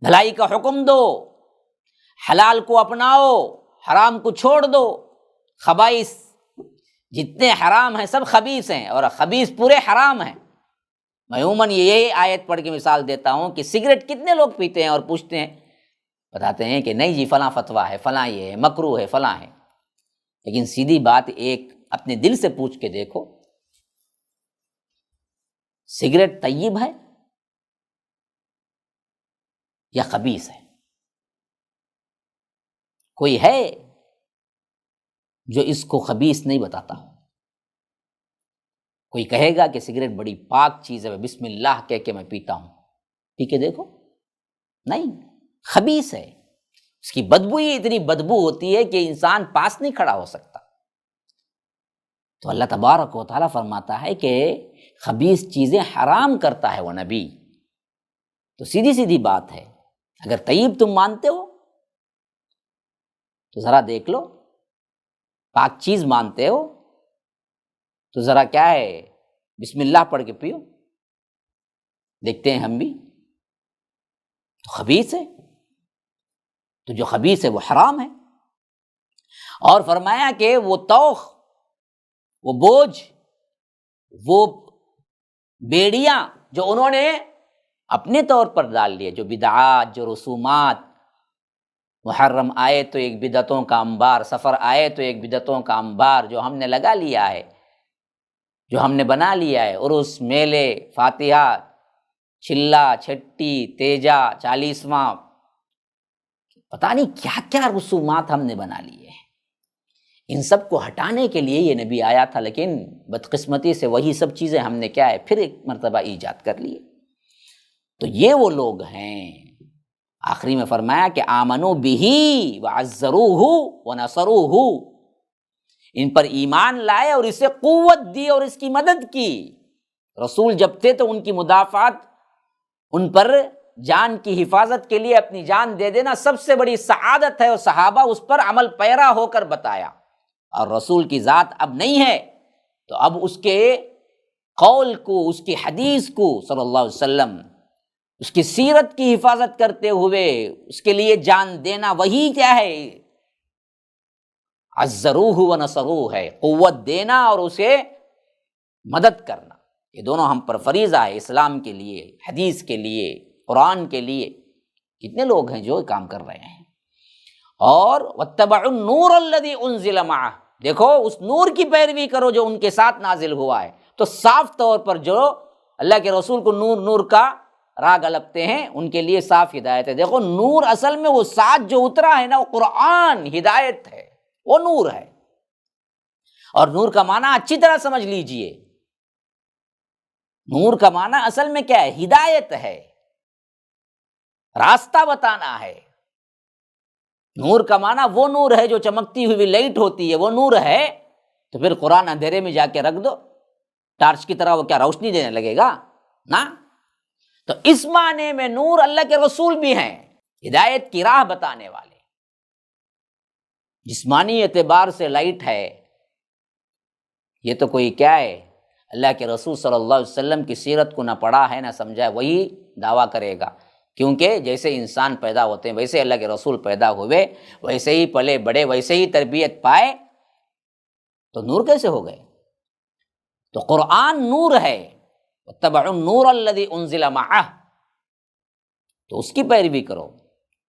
بھلائی کا حکم دو، حلال کو اپناؤ، حرام کو چھوڑ دو، خبائث جتنے حرام ہیں سب خبیث ہیں اور خبیث پورے حرام ہیں۔ میں عموماً یہی آیت پڑھ کے مثال دیتا ہوں کہ سگریٹ کتنے لوگ پیتے ہیں اور پوچھتے ہیں، بتاتے ہیں کہ نہیں جی فلاں فتویٰ ہے، فلاں یہ ہے، مکروہ ہے، فلاں ہے، لیکن سیدھی بات ایک اپنے دل سے پوچھ کے دیکھو، سگریٹ طیب ہے یا خبیث ہے؟ کوئی ہے جو اس کو خبیث نہیں بتاتا ہو؟ کوئی کہے گا کہ سگریٹ بڑی پاک چیز ہے، بسم اللہ کہہ کے میں پیتا ہوں، پی کے دیکھو، نہیں، خبیث ہے، اس کی بدبو ہی اتنی بدبو ہوتی ہے کہ انسان پاس نہیں کھڑا ہو سکتا۔ تو اللہ تبارک و تعالیٰ فرماتا ہے کہ خبیث چیزیں حرام کرتا ہے وہ نبی۔ تو سیدھی سیدھی بات ہے، اگر طیب تم مانتے ہو تو ذرا دیکھ لو، پاک چیز مانتے ہو تو ذرا کیا ہے، بسم اللہ پڑھ کے پیو، دیکھتے ہیں ہم بھی۔ تو خبیث ہے، تو جو خبیث ہے وہ حرام ہے۔ اور فرمایا کہ وہ توخ، وہ بوجھ، وہ بیڑیاں جو انہوں نے اپنے طور پر ڈال لیے، جو بدعات، جو رسومات، محرم آئے تو ایک بدعتوں کا انبار، سفر آئے تو ایک بدعتوں کا انبار جو ہم نے لگا لیا ہے، جو ہم نے بنا لیا ہے، عرس، میلے، فاتحہ، چلا، چھٹی، تیجا، 40واں، پتہ نہیں کیا کیا رسومات ہم نے بنا لیے ہیں۔ ان سب کو ہٹانے کے لیے یہ نبی آیا تھا، لیکن بدقسمتی سے وہی سب چیزیں ہم نے کیا ہے پھر ایک مرتبہ ایجاد کر لیے۔ تو یہ وہ لوگ ہیں، آخری میں فرمایا کہ آمنوا بہ وعزروہ ونصروہ، ان پر ایمان لائے اور اسے قوت دی اور اس کی مدد کی۔ رسول جب تھے تو ان کی مدافعت، ان پر جان کی حفاظت کے لیے اپنی جان دے دینا سب سے بڑی سعادت ہے، اور صحابہ اس پر عمل پیرا ہو کر بتایا۔ اور رسول کی ذات اب نہیں ہے تو اب اس کے قول کو، اس کی حدیث کو صلی اللہ علیہ وسلم، اس کی سیرت کی حفاظت کرتے ہوئے اس کے لیے جان دینا، وہی کیا ہے، عزروہ ونصروہ ہے، قوت دینا اور اسے مدد کرنا۔ یہ دونوں ہم پر فریضہ ہے، اسلام کے لیے، حدیث کے لیے، قرآن کے لیے۔ کتنے لوگ ہیں جو کام کر رہے ہیں۔ اور واتبعوا النور الذی انزل معہ، دیکھو اس نور کی پیروی کرو جو ان کے ساتھ نازل ہوا ہے۔ تو صاف طور پر جو اللہ کے رسول کو نور نور کا راگ الپتے ہیں ان کے لیے صاف ہدایت ہے۔ دیکھو نور اصل میں وہ ساتھ جو اترا ہے نا، وہ قرآن ہدایت ہے، وہ نور ہے۔ اور نور کا معنی اچھی طرح سمجھ لیجئے، نور کا معنی اصل میں کیا ہے، ہدایت ہے، راستہ بتانا ہے۔ نور کا معنی وہ نور ہے جو چمکتی ہوئی لائٹ ہوتی ہے، وہ نور ہے۔ تو پھر قرآن اندھیرے میں جا کے رکھ دو، ٹارچ کی طرح وہ کیا روشنی دینے لگے گا؟ نا۔ تو اس معنی میں نور اللہ کے رسول بھی ہیں، ہدایت کی راہ بتانے والے۔ جسمانی اعتبار سے لائٹ ہے، یہ تو کوئی کیا ہے، اللہ کے رسول صلی اللہ علیہ وسلم کی سیرت کو نہ پڑھا ہے نہ سمجھا ہے، وہی دعویٰ کرے گا۔ کیونکہ جیسے انسان پیدا ہوتے ہیں ویسے اللہ کے رسول پیدا ہوئے، ویسے ہی پلے بڑے، ویسے ہی تربیت پائے، تو نور کیسے ہو گئے؟ تو قرآن نور ہے، واتبعوا النور الذی انزل معہ، تو اس کی پیروی کرو۔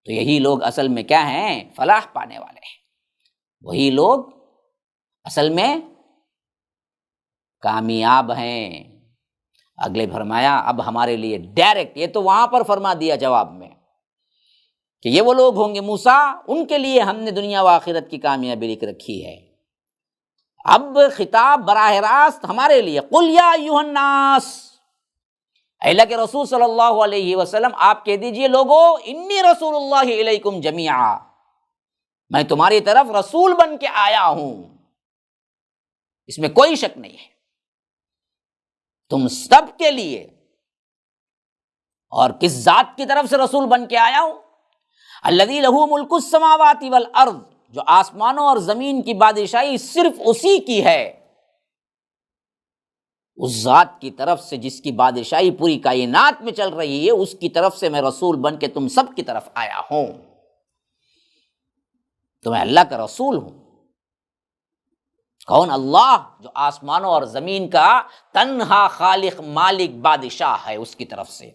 تو یہی لوگ اصل میں کیا ہیں، فلاح پانے والے ہیں، وہی لوگ اصل میں کامیاب ہیں۔ اگلے فرمایا اب ہمارے لیے ڈائریکٹ، یہ تو وہاں پر فرما دیا جواب میں کہ یہ وہ لوگ ہوں گے موسیٰ، ان کے لیے ہم نے دنیا و آخرت کی کامیابی لکھ رکھی ہے۔ اب خطاب براہ راست ہمارے لیے، قل یا ایھا الناس، اے اللہ کے رسول صلی اللہ علیہ وسلم آپ کہہ دیجئے لوگو، انی رسول اللہ الیکم جمیعا، میں تمہاری طرف رسول بن کے آیا ہوں، اس میں کوئی شک نہیں ہے، تم سب کے لیے۔ اور کس ذات کی طرف سے رسول بن کے آیا ہوں؟ الذی لہ ملک السماوات والارض، جو آسمانوں اور زمین کی بادشاہی صرف اسی کی ہے، اس ذات کی طرف سے جس کی بادشاہی پوری کائنات میں چل رہی ہے، اس کی طرف سے میں رسول بن کے تم سب کی طرف آیا ہوں، تو میں اللہ کا رسول ہوں۔ کون؟ اللہ، جو آسمانوں اور زمین کا تنہا خالق، مالک، بادشاہ ہے، اس کی طرف سے۔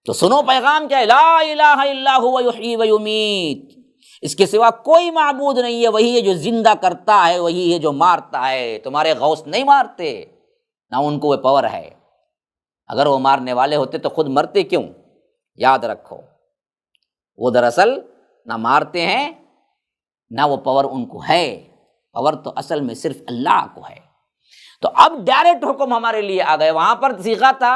تو سنو پیغام کیا ہے، لا الہ الا هو یحیی و یمیت، اس کے سوا کوئی معبود نہیں ہے، وہی ہے جو زندہ کرتا ہے، وہی ہے جو مارتا ہے۔ تمہارے غوث نہیں مارتے، نہ ان کو وہ پاور ہے، اگر وہ مارنے والے ہوتے تو خود مرتے کیوں؟ یاد رکھو، وہ دراصل نہ مارتے ہیں نہ وہ پاور ان کو ہے، پاور تو اصل میں صرف اللہ کو ہے۔ تو اب ڈائریکٹ حکم ہمارے لیے آ گئے، وہاں پر صیغہ تھا،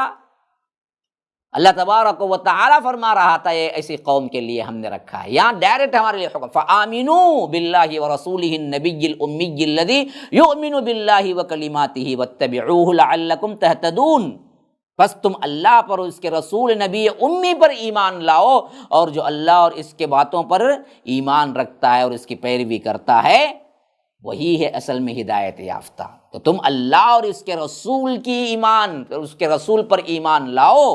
اللہ تبارک و تعالیٰ فرما رہا تھا یہ ایسی قوم کے لیے ہم نے رکھا ہے، یہاں ڈائریکٹ ہمارے لیے حکم، فآمنوا باللہ ورسولہ النبی الامی الذی یؤمن باللہ وکلماتہ واتبعوہ لعلکم تہتدون، بس تم اللہ پر اور اس کے رسول نبی امی پر ایمان لاؤ، اور جو اللہ اور اس کے باتوں پر ایمان رکھتا ہے اور اس کی پیروی کرتا ہے وہی ہے اصل میں ہدایت یافتہ۔ تو تم اللہ اور اس کے رسول کی ایمان، اس کے رسول پر ایمان لاؤ،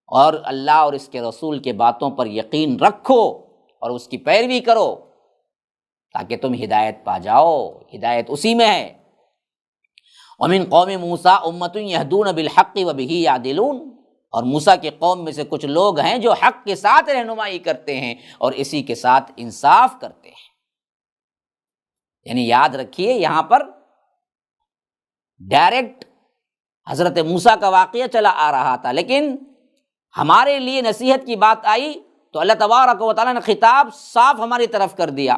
اور اللہ اور اس کے رسول کے باتوں پر یقین رکھو اور اس کی پیروی کرو، تاکہ تم ہدایت پا جاؤ۔ ہدایت اسی میں ہے۔ وَمِن قَوْمِ مُوسَىٰ أُمَّةٌ يَهْدُونَ بِالْحَقِّ وَبِهِ يَعْدِلُونَ، اور موسیٰ کی قوم میں سے کچھ لوگ ہیں جو حق کے ساتھ رہنمائی کرتے ہیں اور اسی کے ساتھ انصاف کرتے ہیں۔ یعنی یاد رکھیے یہاں پر ڈائریکٹ حضرت موسیٰ کا واقعہ چلا آ رہا تھا، لیکن ہمارے لیے نصیحت کی بات آئی تو اللہ تبارک و تعالیٰ نے خطاب صاف ہماری طرف کر دیا،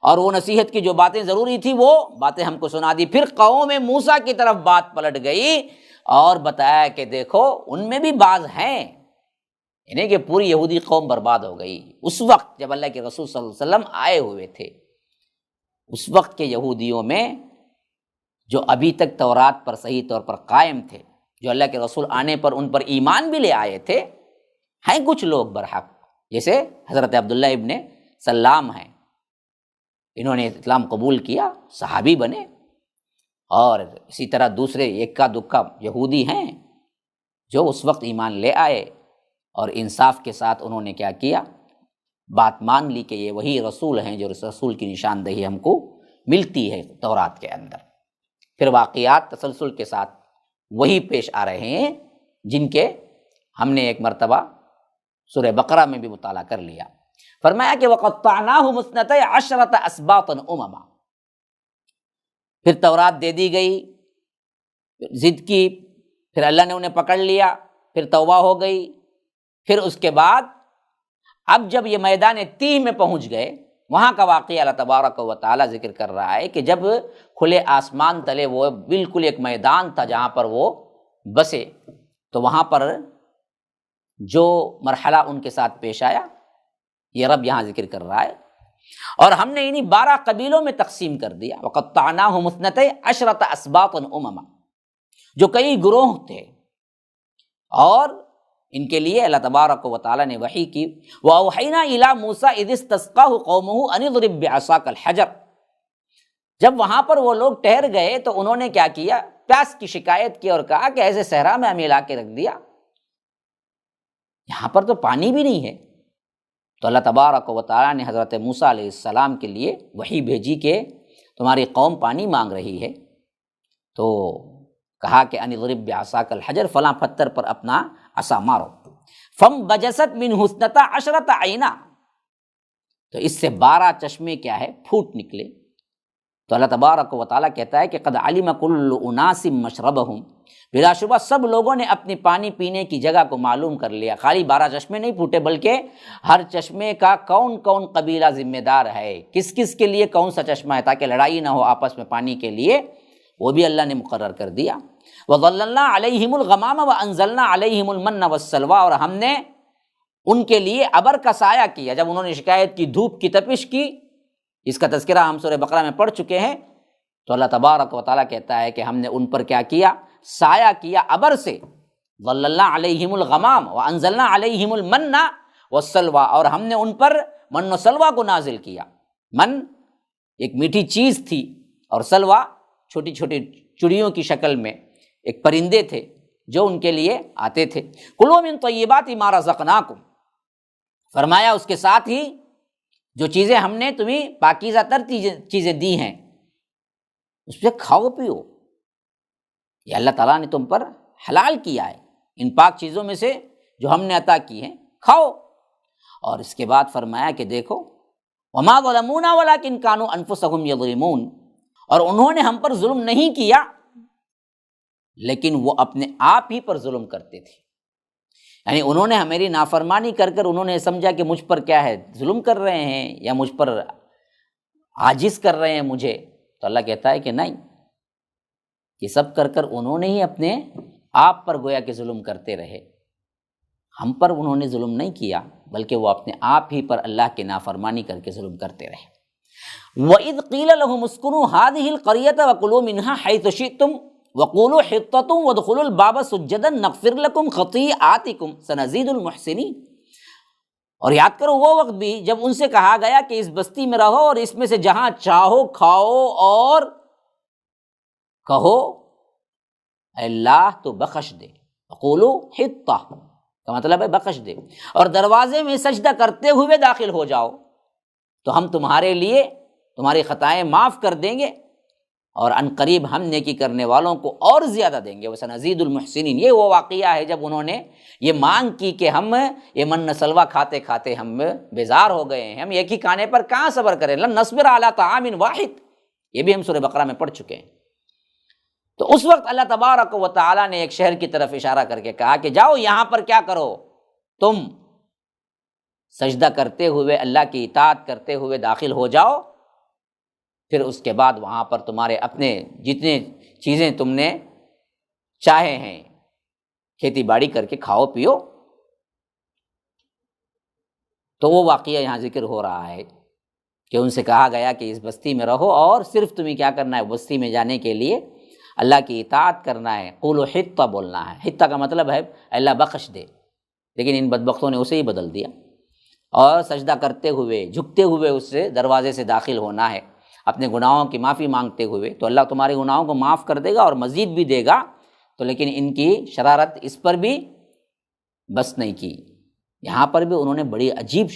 اور وہ نصیحت کی جو باتیں ضروری تھی وہ باتیں ہم کو سنا دی۔ پھر قوم موسیٰ کی طرف بات پلٹ گئی اور بتایا کہ دیکھو ان میں بھی بعض ہیں، یعنی کہ پوری یہودی قوم برباد ہو گئی۔ اس وقت جب اللہ کے رسول صلی اللہ علیہ وسلم آئے ہوئے تھے، اس وقت کے یہودیوں میں جو ابھی تک تورات پر صحیح طور پر قائم تھے، جو اللہ کے رسول آنے پر ان پر ایمان بھی لے آئے تھے، ہیں کچھ لوگ برحق، جیسے حضرت عبداللہ ابن سلام ہیں، انہوں نے اسلام قبول کیا، صحابی بنے، اور اسی طرح دوسرے اکا دکا یہودی ہیں جو اس وقت ایمان لے آئے اور انصاف کے ساتھ انہوں نے کیا کیا، بات مان لی کہ یہ وہی رسول ہیں جو رسول کی نشاندہی ہم کو ملتی ہے تورات کے اندر۔ پھر واقعات تسلسل کے ساتھ وہی پیش آ رہے ہیں جن کے ہم نے ایک مرتبہ سورہ بقرہ میں بھی مطالعہ کر لیا۔ فرمایا کہ وَقَطَّعْنَاهُمُ اثْنَتَيْ عَشْرَةَ أَسْبَاطًا أُمَمًا، پھر تورات دے دی گئی، ضد کی، پھر اللہ نے انہیں پکڑ لیا، پھر توبہ ہو گئی۔ پھر اس کے بعد اب جب یہ میدان تیہ میں پہنچ گئے، وہاں کا واقعہ اللہ تبارک و تعالیٰ ذکر کر رہا ہے کہ جب کھلے آسمان تلے وہ بالکل ایک میدان تھا جہاں پر وہ بسے، تو وہاں پر جو مرحلہ ان کے ساتھ پیش آیا یہ رب یہاں ذکر کر رہا ہے، اور ہم نے انہیں 12 قبیلوں میں تقسیم کر دیا۔ وَقَطَّعْنَاهُمُ اثْنَتَيْ عَشْرَةَ أَسْبَاطًا أُمَمًا، جو کئی گروہ تھے، اور ان کے لیے اللہ تبارک و تعالیٰ نے وحی کی۔ وَأَوْحَيْنَا إِلَىٰ مُوسَىٰ إِذِ اسْتَسْقَاهُ قَوْمُهُ أَنِ اضْرِب بِّعَصَاكَ الْحَجَرَ، جب وہاں پر وہ لوگ ٹھہر گئے تو انہوں نے کیا کیا، پیاس کی شکایت کی اور کہا کہ ایسے صحرا میں ہمیں لا کے رکھ دیا، یہاں پر تو پانی بھی نہیں ہے۔ تو اللہ تبارک و تعالیٰ نے حضرت موسیٰ علیہ السلام کے لیے وحی بھیجی کہ تمہاری قوم پانی مانگ رہی ہے، تو کہا کہ ان اضرب بعصاک الحجر، فلاں پتھر پر اپنا عصا مارو، فانبجست منہ اثنتا عشرۃ عینا، تو اس سے 12 چشمے کیا ہے پھوٹ نکلے۔ تو اللہ تبارک و تعالیٰ کہتا ہے کہ قد علم کل اناس مشربہم، بلا شبہ سب لوگوں نے اپنی پانی پینے کی جگہ کو معلوم کر لیا۔ خالی 12 چشمے نہیں پھوٹے، بلکہ ہر چشمے کا کون کون قبیلہ ذمہ دار ہے، کس کس کے لیے کون سا چشمہ ہے، تاکہ لڑائی نہ ہو آپس میں پانی کے لیے، وہ بھی اللہ نے مقرر کر دیا۔ وَظَلَّلْنَا عَلَيْهِمُ الْغَمَامَ وَأَنزَلْنَا عَلَيْهِمُ الْمَنَّ وَالسَّلْوَىٰ، اور ہم نے ان کے لیے ابر کا سایہ کیا جب انہوں نے شکایت کی، دھوپ کی تپش کی، اس کا تذکرہ ہم سورہ بقرہ میں پڑھ چکے ہیں۔ تو اللہ تبارک و تعالیٰ کہتا ہے کہ ہم نے ان پر کیا کیا، سایہ کیا ابر سے۔ ظَلَّلْنَا عَلَيْهِمُ الْغَمَامَ وَأَنزَلْنَا عَلَيْهِمُ الْمَنَّ وَالسَّلْوَىٰ، اور ہم نے ان پر من و سلوہ کو نازل کیا۔ من ایک میٹھی چیز تھی، اور سلوہ چھوٹی چھوٹی چڑیوں کی شکل میں ایک پرندے تھے جو ان کے لیے آتے تھے۔ کلوا من طیبات ما رزقناکم، فرمایا اس کے ساتھ ہی جو چیزیں ہم نے تمہیں پاکیزہ تر چیزیں دی ہیں اس سے کھاؤ پیو، یہ اللہ تعالیٰ نے تم پر حلال کیا ہے، ان پاک چیزوں میں سے جو ہم نے عطا کی ہیں کھاؤ۔ اور اس کے بعد فرمایا کہ دیکھو وما ظلمونا ولکن کانوا انفسهم یظلمون، اور انہوں نے ہم پر ظلم نہیں کیا لیکن وہ اپنے آپ ہی پر ظلم کرتے تھے، یعنی انہوں نے میری نافرمانی کر کر انہوں نے سمجھا کہ مجھ پر کیا ہے، ظلم کر رہے ہیں یا مجھ پر عاجز کر رہے ہیں مجھے۔ تو اللہ کہتا ہے کہ نہیں، یہ سب کر کر انہوں نے ہی اپنے آپ پر گویا کہ ظلم کرتے رہے، ہم پر انہوں نے ظلم نہیں کیا بلکہ وہ اپنے آپ ہی پر اللہ کی نافرمانی کر کے ظلم کرتے رہے۔ وَإِذْ قِيلَ لَهُمُ اسْكُنُوا هَٰذِهِ الْقَرْيَةَ وَكُلُوا مِنْهَا حَيْثُ شِئْتُمْ وَقُولُوا حِطَّةٌ وَادْخُلُوا الْبَابَ سُجَّدًا نَغْفِرْ لَكُمْ خَطِيئَاتِكُمْ سَنَزِيدُ الْمُحْسِنِينَ، اور یاد کرو وہ وقت بھی جب ان سے کہا گیا کہ اس بستی میں رہو اور اس میں سے جہاں چاہو کھاؤ اور کہو اے اللہ تو بخش دے، وَقُولُوا حِطَّةٌ کا مطلب ہے بخش دے، اور دروازے میں سجدہ کرتے ہوئے داخل ہو جاؤ تو ہم تمہارے لیے تمہاری خطائیں معاف کر دیں گے۔ اور ان قریب ہم نیکی کرنے والوں کو اور زیادہ دیں گے، وسنزید المحسنین۔ یہ وہ واقعہ ہے جب انہوں نے یہ مانگ کی کہ ہم یہ من سلوا کھاتے کھاتے ہم بیزار ہو گئے ہیں، ہم ایک ہی کھانے پر کہاں صبر کریں، لن نصبر علی طعام واحد، یہ بھی ہم سورہ بقرہ میں پڑھ چکے ہیں۔ تو اس وقت اللہ تبارک و تعالیٰ نے ایک شہر کی طرف اشارہ کر کے کہا کہ جاؤ یہاں پر کیا کرو، تم سجدہ کرتے ہوئے اللہ کی اطاعت کرتے ہوئے داخل ہو جاؤ، پھر اس کے بعد وہاں پر تمہارے اپنے جتنے چیزیں تم نے چاہے ہیں کھیتی باڑی کر کے کھاؤ پیو۔ تو وہ واقعہ یہاں ذکر ہو رہا ہے کہ ان سے کہا گیا کہ اس بستی میں رہو اور صرف تمہیں کیا کرنا ہے، بستی میں جانے کے لیے اللہ کی اطاعت کرنا ہے، قولوا حطہ بولنا ہے۔ حطہ کا مطلب ہے اللہ بخش دے، لیکن ان بدبختوں نے اسے ہی بدل دیا، اور سجدہ کرتے ہوئے جھکتے ہوئے اس سے دروازے سے داخل ہونا ہے، اپنے گناہوں کی معافی مانگتے ہوئے، تو اللہ تمہارے گناہوں کو معاف کر دے گا اور مزید بھی دے گا۔ تو لیکن ان کی شرارت اس پر بھی بس نہیں کی، یہاں پر بھی انہوں نے بڑی عجیب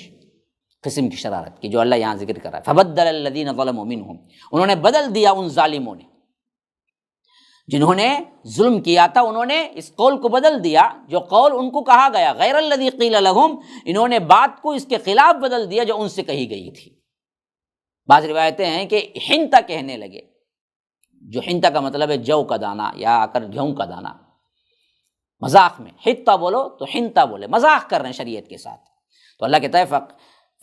قسم کی شرارت کی جو اللہ یہاں ذکر کر رہا ہے۔ فبدل الذین ظلموا منہم، انہوں نے بدل دیا ان ظالموں نے، جنہوں نے ظلم کیا تھا، انہوں نے اس قول کو بدل دیا جو قول ان کو کہا گیا، غیر الذی قیل لہم، انہوں نے بات کو اس کے خلاف بدل دیا جو ان سے کہی گئی تھی۔ بعض روایتیں ہیں کہ حنطہ کہنے لگے، جو حنطہ کا مطلب ہے جو کا دانہ یا گیہوں کا دانہ، مذاق میں حنطہ بولو تو حنطہ بولے، مذاق کر رہے ہیں شریعت کے ساتھ۔ تو اللہ کہتا ہے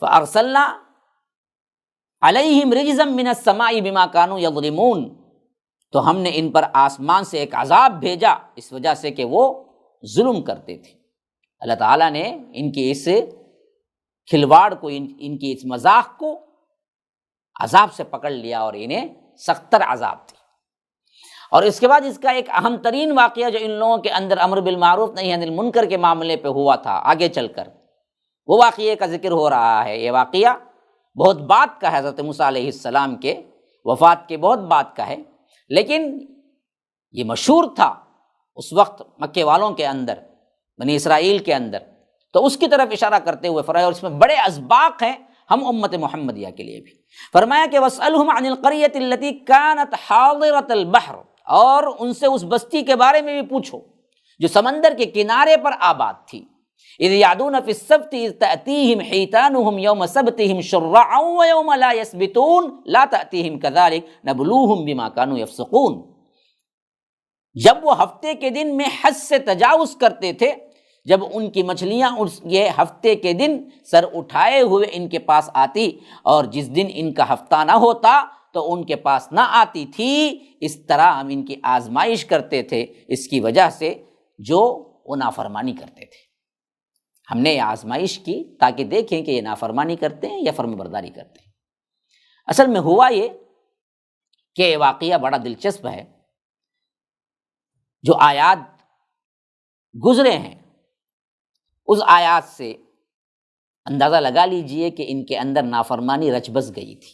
فَأَرْسَلْنَا عَلَيْهِمْ رِجْزًا مِّنَ السَّمَاءِ بِمَا كَانُوا يَظْلِمُونَ، تو ہم نے ان پر آسمان سے ایک عذاب بھیجا اس وجہ سے کہ وہ ظلم کرتے تھے۔ اللہ تعالیٰ نے ان کی اس کھلواڑ کو، ان کی اس مذاق کو عذاب سے پکڑ لیا اور انہیں سخت تر عذاب تھی۔ اور اس کے بعد اس کا ایک اہم ترین واقعہ جو ان لوگوں کے اندر امر بالمعروف نہی عن المنکر کے معاملے پہ ہوا تھا، آگے چل کر وہ واقعے کا ذکر ہو رہا ہے۔ یہ واقعہ بہت بعد کا ہے، حضرت موسیٰ علیہ السلام کے وفات کے بہت بعد کا ہے، لیکن یہ مشہور تھا اس وقت مکے والوں کے اندر، بنی اسرائیل کے اندر، تو اس کی طرف اشارہ کرتے ہوئے فرمایا، اور اس میں بڑے اسباق ہیں ہم امت محمدیہ کے لیے بھی۔ فرمایا کہ وَاسْأَلْهُمْ عَنِ الْقَرْيَةِ الَّتِي كَانَتْ حَاضِرَةَ الْبَحْرِ، اور ان سے اس بستی کے بارے میں بھی پوچھو جو سمندر کے کنارے پر آباد تھی۔ اِذْ يَعْدُونَ فِي السَّبْتِ إِذْ تَأْتِيهِمْ حِيتَانُهُمْ يَوْمَ سَبْتِهِمْ شُرَّعًا وَيَوْمَ لَا يَسْبِتُونَ لَا تَأْتِيهِمْ كَذَلِكَ نَبْلُوهُمْ بِمَا كَانُوا يَفْسُقُونَ، جب وہ ہفتے کے دن میں حد سے تجاوز کرتے تھے، جب ان کی مچھلیاں یہ ہفتے کے دن سر اٹھائے ہوئے ان کے پاس آتی، اور جس دن ان کا ہفتہ نہ ہوتا تو ان کے پاس نہ آتی تھی، اس طرح ہم ان کی آزمائش کرتے تھے اس کی وجہ سے جو وہ نافرمانی کرتے تھے۔ ہم نے یہ آزمائش کی تاکہ دیکھیں کہ یہ نافرمانی کرتے ہیں یا فرم برداری کرتے ہیں۔ اصل میں ہوا یہ کہ یہ واقعہ بڑا دلچسپ ہے، جو آیات گزرے ہیں اس آیات سے اندازہ لگا لیجئے کہ ان کے اندر نافرمانی رچ بس گئی تھی،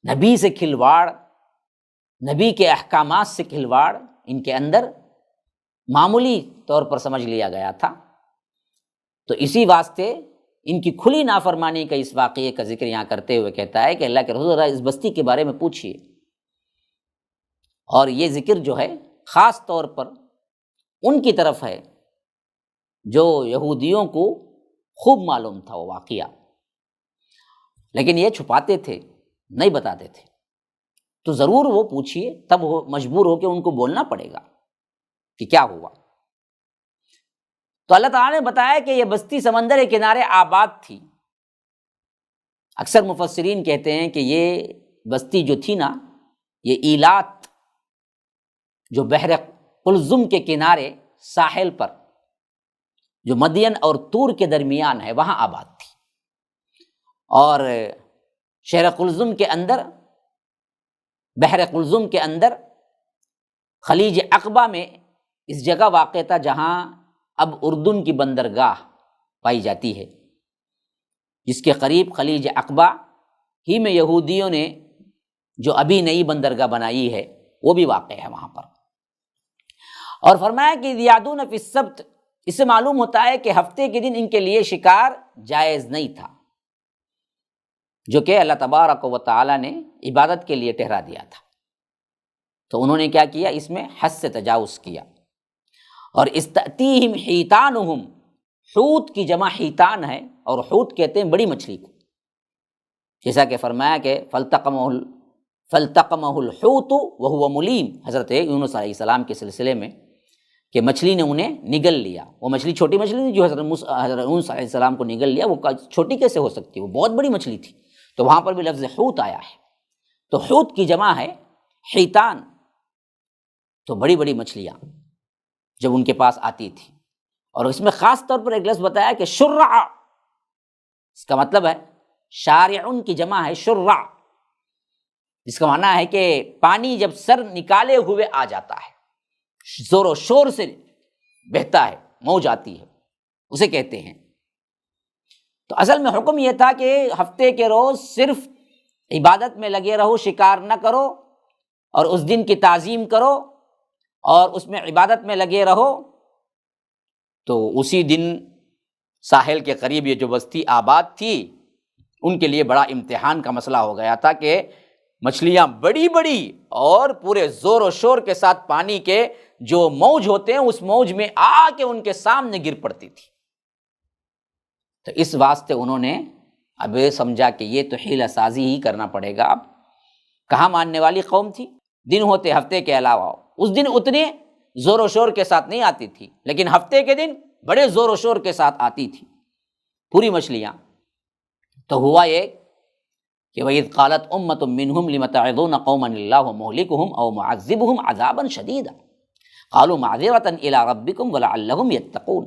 نبی سے کھلواڑ، نبی کے احکامات سے کھلواڑ ان کے اندر معمولی طور پر سمجھ لیا گیا تھا۔ تو اسی واسطے ان کی کھلی نافرمانی کا اس واقعے کا ذکر یہاں کرتے ہوئے کہتا ہے کہ اللہ کے رسول اس بستی کے بارے میں پوچھئے، اور یہ ذکر جو ہے خاص طور پر ان کی طرف ہے جو یہودیوں کو خوب معلوم تھا وہ واقعہ، لیکن یہ چھپاتے تھے، نہیں بتاتے تھے۔ تو ضرور وہ پوچھئے، تب وہ مجبور ہو کہ ان کو بولنا پڑے گا کہ کیا ہوا۔ تو اللہ تعالیٰ نے بتایا کہ یہ بستی سمندر کے کنارے آباد تھی۔ اکثر مفسرین کہتے ہیں کہ یہ بستی جو تھی نا، یہ ایلات جو بحر قلزم کے کنارے ساحل پر جو مدین اور طور کے درمیان ہے وہاں آباد تھی، اور شہر قلزم کے اندر، بحر قلزم کے اندر خلیج عقبہ میں اس جگہ واقع تھا جہاں اب اردن کی بندرگاہ پائی جاتی ہے، جس کے قریب خلیج عقبہ ہی میں یہودیوں نے جو ابھی نئی بندرگاہ بنائی ہے وہ بھی واقع ہے وہاں پر۔ اور فرمایا کہ یادون فی السبت، اس سے معلوم ہوتا ہے کہ ہفتے کے دن ان کے لیے شکار جائز نہیں تھا، جو کہ اللہ تبارک و تعالی نے عبادت کے لیے ٹھہرا دیا تھا۔ تو انہوں نے کیا کیا؟ اس میں حد سے تجاوز کیا. اور استأتیہم حیتانہم، حوت کی جمع حیتان ہے، اور حوت کہتے ہیں بڑی مچھلی کو، جیسا کہ فرمایا کہ فالتقمہ الحوت وہو ملیم، حضرت یونس علیہ السلام کے سلسلے میں کہ مچھلی نے انہیں نگل لیا. وہ مچھلی چھوٹی مچھلی تھی جو حضرت یونس علیہ السلام کو نگل لیا، وہ چھوٹی کیسے ہو سکتی ہے، وہ بہت بڑی مچھلی تھی. تو وہاں پر بھی لفظ حوت آیا ہے. تو حوت کی جمع ہے حیتان، تو بڑی بڑی مچھلیاں جب ان کے پاس آتی تھی. اور اس میں خاص طور پر ایک لفظ بتایا کہ شرع، اس کا مطلب ہے شارعن کی جمع ہے شرع، جس کا معنی ہے کہ پانی جب سر نکالے ہوئے آ جاتا ہے، زور و شور سے بہتا ہے، موج آتی ہے، اسے کہتے ہیں. تو اصل میں حکم یہ تھا کہ ہفتے کے روز صرف عبادت میں لگے رہو، شکار نہ کرو، اور اس دن کی تعظیم کرو اور اس میں عبادت میں لگے رہو. تو اسی دن ساحل کے قریب یہ جو بستی آباد تھی، ان کے لیے بڑا امتحان کا مسئلہ ہو گیا تھا کہ مچھلیاں بڑی بڑی اور پورے زور و شور کے ساتھ پانی کے جو موج ہوتے ہیں اس موج میں آ کے ان کے سامنے گر پڑتی تھی. تو اس واسطے انہوں نے اب سمجھا کہ یہ تو حیلہ سازی ہی کرنا پڑے گا. اب کہاں ماننے والی قوم تھی، دن ہوتے ہفتے کے علاوہ، اس دن اتنے زور و شور کے ساتھ نہیں آتی تھی، لیکن ہفتے کے دن بڑے زور و شور کے ساتھ آتی تھی پوری مچھلیاں. تو ہوا یہ کہ وَإِذْ قَالَتْ أُمَّةٌ مِّنْهُمْ لِمَ تَعِظُونَ قَوْمًا اللَّهُ مُهْلِكُهُمْ أَوْ مُعَذِّبُهُمْ عَذَابًا شَدِيدًا قَالُوا مَعْذِرَةً إِلَىٰ رَبِّكُمْ وَلَعَلَّهُمْ يَتَّقُونَ.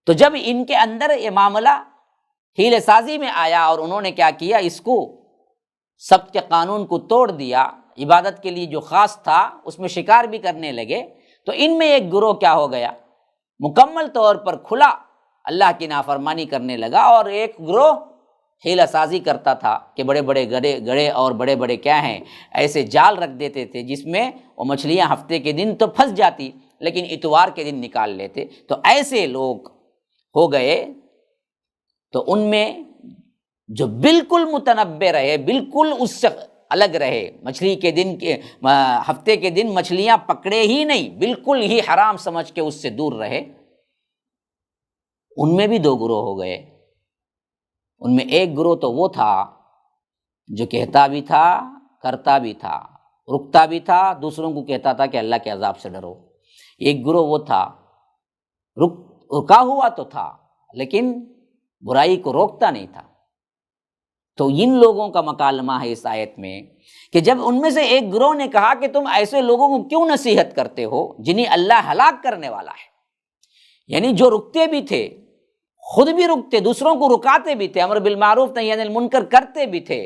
تو جب ان کے اندر یہ معاملہ حیلے سازی میں آیا اور انہوں نے کیا کیا، اس کو سبت کے قانون کو توڑ دیا، عبادت کے لیے جو خاص تھا اس میں شکار بھی کرنے لگے، تو ان میں ایک گروہ کیا ہو گیا، مکمل طور پر کھلا اللہ کی نافرمانی کرنے لگا، اور ایک گروہ حیلہ سازی کرتا تھا کہ بڑے بڑے گڑے اور بڑے بڑے کیا ہیں ایسے جال رکھ دیتے تھے جس میں وہ مچھلیاں ہفتے کے دن تو پھنس جاتی لیکن اتوار کے دن نکال لیتے. تو ایسے لوگ ہو گئے. تو ان میں جو بالکل متنبع رہے، بالکل اس سے الگ رہے، مچھلی کے دن کے ہفتے کے دن مچھلیاں پکڑے ہی نہیں، بالکل ہی حرام سمجھ کے اس سے دور رہے، ان میں بھی دو گروہ ہو گئے. ان میں ایک گروہ تو وہ تھا جو کہتا بھی تھا، کرتا بھی تھا، رکتا بھی تھا، دوسروں کو کہتا تھا کہ اللہ کے عذاب سے ڈرو. ایک گروہ وہ تھا رکا ہوا تو تھا لیکن برائی کو روکتا نہیں تھا. تو ان لوگوں کا مکالمہ ہے اس آیت میں کہ جب ان میں سے ایک گروہ نے کہا کہ تم ایسے لوگوں کو کیوں نصیحت کرتے ہو جنہیں اللہ ہلاک کرنے والا ہے، یعنی جو رکتے بھی تھے، خود بھی رکتے، دوسروں کو رکاتے بھی تھے، امر بالمعروف نہی عن المنکر کرتے بھی تھے،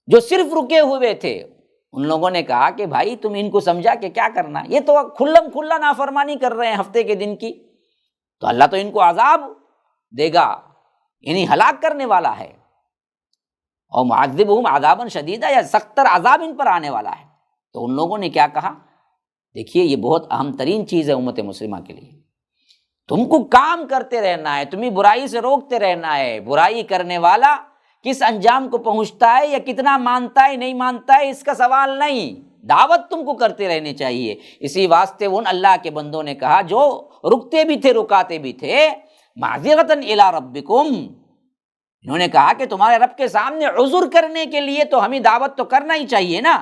جو صرف رکے ہوئے تھے، ان لوگوں نے کہا کہ بھائی تم ان کو سمجھا کہ کیا کرنا، یہ تو کھلم کھلا نافرمانی کر رہے ہیں ہفتے کے دن کی، تو اللہ تو ان کو عذاب دے گا، یعنی ہلاک کرنے والا ہے، اور معذبہم عذابا شدیدا، یا سخت تر عذاب ان پر آنے والا ہے. تو ان لوگوں نے کیا کہا، دیکھیے یہ بہت اہم ترین چیز ہے امت مسلمہ کے لیے، تم کو کام کرتے رہنا ہے، تمہیں برائی سے روکتے رہنا ہے. برائی کرنے والا کس انجام کو پہنچتا ہے یا کتنا مانتا ہے نہیں مانتا ہے اس کا سوال نہیں، دعوت تم کو کرتے رہنے چاہیے. اسی واسطے ان اللہ کے بندوں نے کہا جو رکتے بھی تھے رکاتے بھی تھے، معذرۃ الی ربکم، انہوں نے کہا کہ تمہارے رب کے سامنے عذر کرنے کے لیے تو ہمیں دعوت تو کرنا ہی چاہیے نا،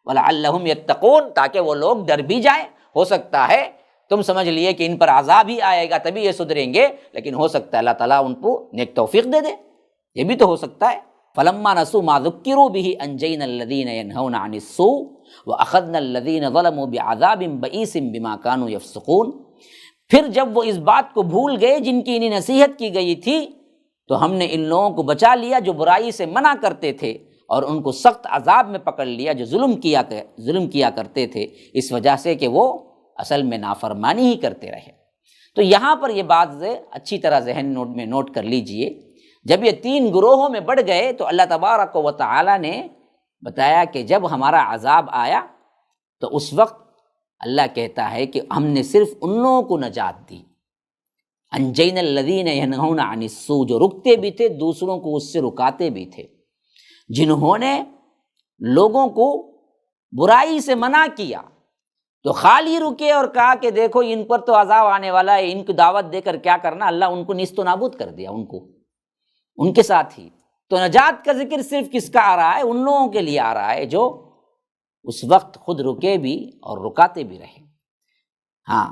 وَلَعَلَّهُمْ يَتَّقُونَ، تاکہ وہ لوگ ڈر بھی جائیں. ہو سکتا ہے تم سمجھ لیے کہ ان پر عذاب ہی آئے گا تبھی یہ سدھریں گے، لیکن ہو سکتا ہے اللہ تعالیٰ ان کو نیک توفیق دے دے، یہ بھی تو ہو سکتا ہے. فَلَمَّا نَسُوا مَا ذُكِّرُوا بِهِ أَنجَيْنَا الَّذِينَ يَنْهَوْنَ عَنِ السُّوءِ وَأَخَذْنَا الَّذِينَ ظَلَمُوا بِعَذَابٍ بَئِيسٍ بِمَا كَانُوا يَفْسُقُونَ. پھر جب وہ اس بات کو بھول گئے جن کی انہیں نصیحت کی گئی تھی، تو ہم نے ان لوگوں کو بچا لیا جو برائی سے منع کرتے تھے، اور ان کو سخت عذاب میں پکڑ لیا جو ظلم کیا کرتے تھے، اس وجہ سے کہ وہ اصل میں نافرمانی ہی کرتے رہے. تو یہاں پر یہ بات اچھی طرح ذہن میں نوٹ کر لیجئے. جب یہ تین گروہوں میں بڑھ گئے تو اللہ تبارک و تعالی نے بتایا کہ جب ہمارا عذاب آیا تو اس وقت اللہ کہتا ہے کہ ہم نے صرف ان لوگوں کو نجات دی، انجینا الذین ینہون عن السوء، جو رکتے بھی تھے دوسروں کو اس سے رکاتے بھی تھے، جنہوں نے لوگوں کو برائی سے منع کیا تو خالی رکے اور کہا کہ دیکھو ان پر تو عذاب آنے والا ہے، ان کو دعوت دے کر کیا کرنا، اللہ ان کو نیست و نابود کر دیا، ان کے ساتھ ہی۔ تو نجات کا ذکر صرف کس کا آ رہا ہے؟ ان لوگوں کے لیے آ رہا ہے جو اس وقت خود رکے بھی اور رکاتے بھی رہے۔ ہاں،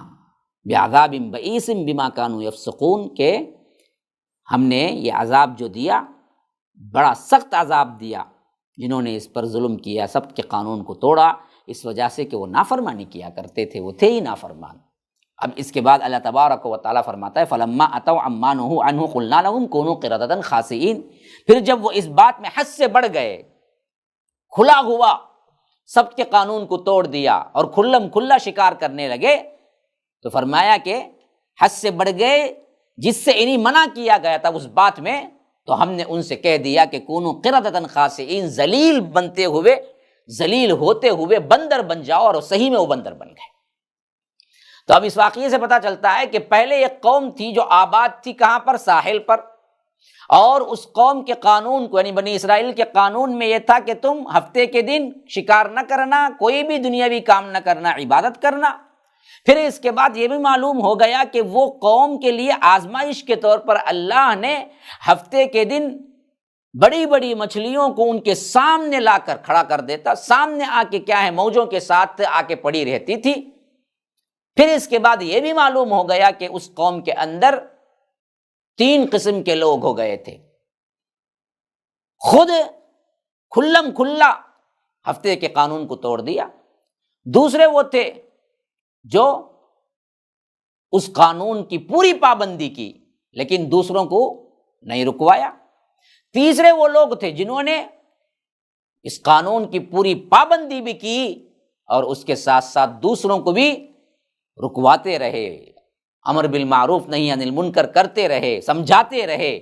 بعذاب بئیس بما کانوا یفسقون، کہ ہم نے یہ عذاب جو دیا، بڑا سخت عذاب دیا جنہوں نے اس پر ظلم کیا، سب کے قانون کو توڑا، اس وجہ سے کہ وہ نافرمانی کیا کرتے تھے، وہ تھے ہی نافرمان۔ اب اس کے بعد اللہ تبارک و تعالیٰ فرماتا ہے فَلَمَّا أَتَوْا عَمَّا نُهُوا عَنْهُ قُلْنَا لَهُمْ كُونُوا قِرَدَةً خَاسِئِينَ، پھر جب وہ اس بات میں حد سے بڑھ گئے، کھلا ہوا سب کے قانون کو توڑ دیا اور کھلم کھلا شکار کرنے لگے، تو فرمایا کہ حد سے بڑھ گئے، جس سے انہیں منع کیا گیا تھا اس بات میں، تو ہم نے ان سے کہہ دیا کہ کونوا قردۃ خاسئین، ذلیل بنتے ہوئے، ذلیل ہوتے ہوئے بندر بن جاؤ، اور صحیح میں وہ بندر بن گئے۔ تو اب اس واقعے سے پتہ چلتا ہے کہ پہلے ایک قوم تھی جو آباد تھی کہاں پر؟ ساحل پر، اور اس قوم کے قانون کو، یعنی بنی اسرائیل کے قانون میں یہ تھا کہ تم ہفتے کے دن شکار نہ کرنا، کوئی بھی دنیاوی کام نہ کرنا، عبادت کرنا۔ پھر اس کے بعد یہ بھی معلوم ہو گیا کہ وہ قوم کے لیے آزمائش کے طور پر اللہ نے ہفتے کے دن بڑی بڑی مچھلیوں کو ان کے سامنے لا کر کھڑا کر دیتا، سامنے آ کے کیا ہے، موجوں کے ساتھ آ کے پڑی رہتی تھی۔ پھر اس کے بعد یہ بھی معلوم ہو گیا کہ اس قوم کے اندر 3 قسم کے لوگ ہو گئے تھے، خود کھلم کھلا ہفتے کے قانون کو توڑ دیا، دوسرے وہ تھے جو اس قانون کی پوری پابندی کی لیکن دوسروں کو نہیں رکوایا، تیسرے وہ لوگ تھے جنہوں نے اس قانون کی پوری پابندی بھی کی اور اس کے ساتھ ساتھ دوسروں کو بھی رکواتے رہے، امر بالمعروف نہی عن المنکر کرتے رہے، سمجھاتے رہے۔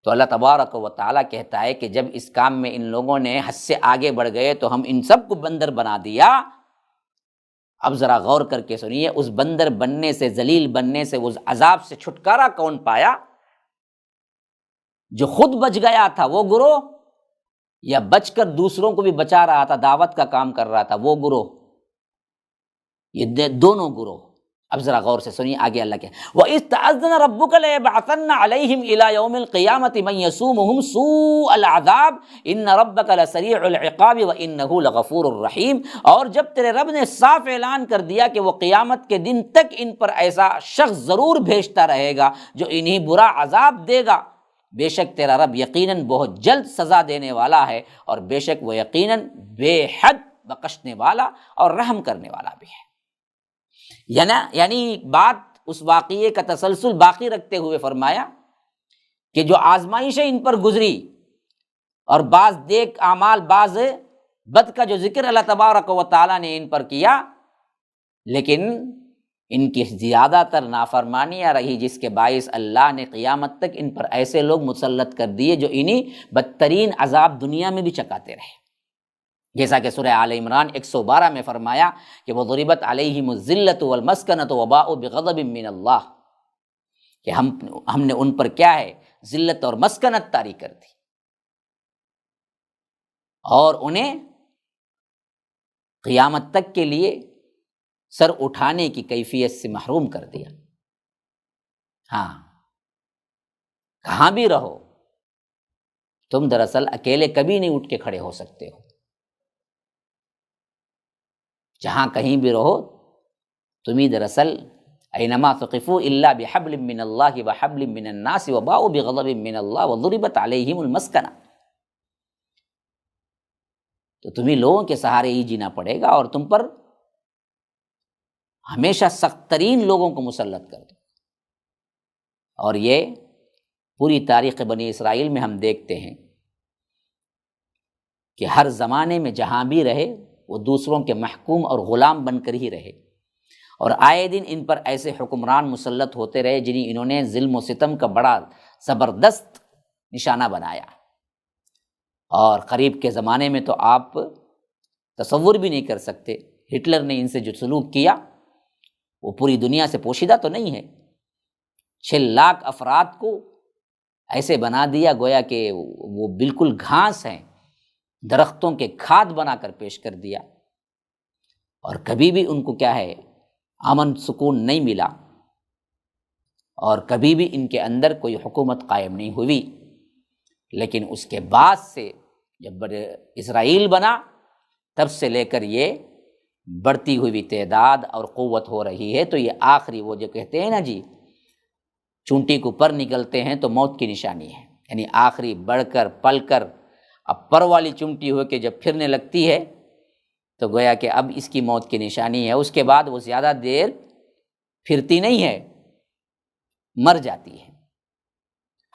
تو اللہ تبارک و تعالیٰ کہتا ہے کہ جب اس کام میں ان لوگوں نے حد سے آگے بڑھ گئے تو ہم ان سب کو بندر بنا دیا۔ اب ذرا غور کر کے سنیے، اس بندر بننے سے، ذلیل بننے سے، اس عذاب سے چھٹکارا کون پایا؟ جو خود بچ گیا تھا وہ گروہ، یا بچ کر دوسروں کو بھی بچا رہا تھا، دعوت کا کام کر رہا تھا وہ گروہ؟ یہ دونوں گروہ۔ اب ذرا غور سے سنیے آگے اللہ کے وَإِذْ تَأَذَّنَ رَبُّكَ لَيَبْعَثَنَّ عَلَيْهِمْ إِلَى يَوْمِ الْقِيَامَةِ مَنْ يَسُومُهُمْ سُوءَ الْعَذَابِ إِنَّ رَبَّكَ لَسَرِيعُ الْعِقَابِ وَإِنَّهُ لَغَفُورٌ رَحِيمٌ۔ اور جب تیرے رب نے صاف اعلان کر دیا کہ وہ قیامت کے دن تک ان پر ایسا شخص ضرور بھیجتا رہے گا جو انہیں برا عذاب دے گا، بے شک تیرا رب یقیناً بہت جلد سزا دینے والا ہے، اور بے شک وہ یقیناً بے حد بخشنے والا اور رحم کرنے والا بھی ہے۔ یعنی بات اس واقعے کا تسلسل باقی رکھتے ہوئے فرمایا کہ جو آزمائشیں ان پر گزری اور بعض نیک اعمال، بعض بد کا جو ذکر اللہ تبارک و تعالیٰ نے ان پر کیا، لیکن ان کی زیادہ تر نافرمانیاں رہی، جس کے باعث اللہ نے قیامت تک ان پر ایسے لوگ مسلط کر دیے جو انہیں بدترین عذاب دنیا میں بھی چکاتے رہے، جیسا کہ سورہ آل عمران 112 میں فرمایا کہ وَضُرِبَتْ عَلَيْهِمُ الذِّلَّةُ وَالْمَسْكَنَةُ وَبَاءُوا بِغَضَبٍ مِّنَ اللَّهِ، کہ ہم نے ان پر کیا ہے، ذلت اور مسکنت طاری کر دی اور انہیں قیامت تک کے لیے سر اٹھانے کی کیفیت سے محروم کر دیا۔ ہاں، کہاں بھی رہو تم دراصل اکیلے کبھی نہیں اٹھ کے کھڑے ہو سکتے ہو، جہاں کہیں بھی رہو تمہیں دراصل اینما ثقفوا الا بحبل من اللہ وحبل من الناس وباؤوا بغضب من اللہ وضربت علیہم المسکنہ، تو تمہیں لوگوں کے سہارے ہی جینا پڑے گا اور تم پر ہمیشہ سخت ترین لوگوں کو مسلط کر دو۔ اور یہ پوری تاریخ بنی اسرائیل میں ہم دیکھتے ہیں کہ ہر زمانے میں جہاں بھی رہے وہ دوسروں کے محکوم اور غلام بن کر ہی رہے، اور آئے دن ان پر ایسے حکمران مسلط ہوتے رہے جنہیں انہوں نے ظلم و ستم کا بڑا زبردست نشانہ بنایا۔ اور قریب کے زمانے میں تو آپ تصور بھی نہیں کر سکتے، ہٹلر نے ان سے جو سلوک کیا وہ پوری دنیا سے پوشیدہ تو نہیں ہے۔ 6 لاکھ افراد کو ایسے بنا دیا گویا کہ وہ بالکل گھاس ہیں، درختوں کے کھاد بنا کر پیش کر دیا، اور کبھی بھی ان کو کیا ہے امن سکون نہیں ملا، اور کبھی بھی ان کے اندر کوئی حکومت قائم نہیں ہوئی۔ لیکن اس کے بعد سے جب اسرائیل بنا تب سے لے کر یہ بڑھتی ہوئی تعداد اور قوت ہو رہی ہے۔ تو یہ آخری وہ جو کہتے ہیں نا جی چونٹی کو پر نکلتے ہیں تو موت کی نشانی ہے، یعنی آخری بڑھ کر پل کر اب پر والی چونٹی ہو کے جب پھرنے لگتی ہے تو گویا کہ اب اس کی موت کی نشانی ہے۔ اس کے بعد وہ زیادہ دیر پھرتی نہیں ہے، مر جاتی ہے۔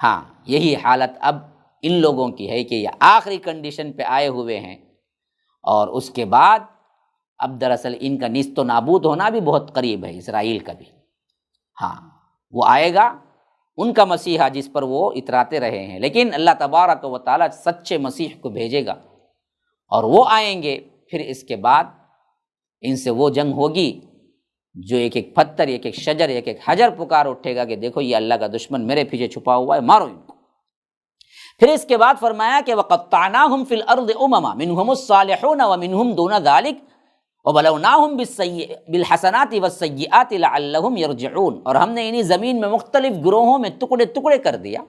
ہاں یہی حالت اب ان لوگوں کی ہے کہ یہ آخری کنڈیشن پہ آئے ہوئے ہیں، اور اس کے بعد اب دراصل ان کا نیست و نابود ہونا بھی بہت قریب ہے، اسرائیل کا بھی۔ ہاں وہ آئے گا، ان کا مسیحا جس پر وہ اتراتے رہے ہیں، لیکن اللہ تبارک و تعالیٰ سچے مسیح کو بھیجے گا، اور وہ آئیں گے۔ پھر اس کے بعد ان سے وہ جنگ ہوگی جو ایک ایک پتھر، ایک ایک شجر، ایک ایک حجر پکار اٹھے گا کہ دیکھو یہ اللہ کا دشمن میرے پیچھے چھپا ہوا ہے، مارو ان کو۔ پھر اس کے بعد فرمایا کہ وَقَطَّعْنَاهُمْ فِي الْأَرْضِ أُمَمًا مِّنْهُمُ الصَّالِحُونَ وَمِنْهُمْ دُونَ ذَلِكَ وَبَلَوْنَاهُمْ بِالْحَسَنَاتِ وَالسَّيِّئَاتِ لَعَلَّهُمْ يَرْجِعُونَ، اور ہم نے انہیں زمین میں مختلف گروہوں میں ٹکڑے ٹکڑے کر دیا،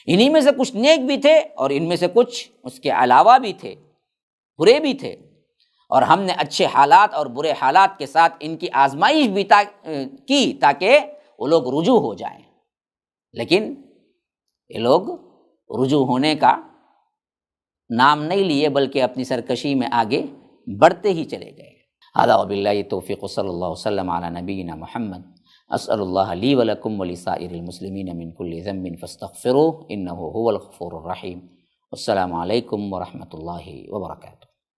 انہی میں سے کچھ نیک بھی تھے اور ان میں سے کچھ اس کے علاوہ بھی تھے، برے بھی تھے، اور ہم نے اچھے حالات اور برے حالات کے ساتھ ان کی آزمائش بھی کی تاکہ وہ لوگ رجوع ہو جائیں، لیکن یہ لوگ رجوع ہونے کا نام نہیں لیے بلکہ اپنی سرکشی میں آگے بڑھتے ہی چلے گئے۔ ھذا وباللہ توفیق، صلی اللہ وسلم علی نبینا محمد۔ اسأل اللہ لی ولکم ولسائر المسلمین من کل ذنب فاستغفروہ انہ هو الغفور الرحیم۔ السلام علیکم ورحمۃ اللہ وبرکاتہ۔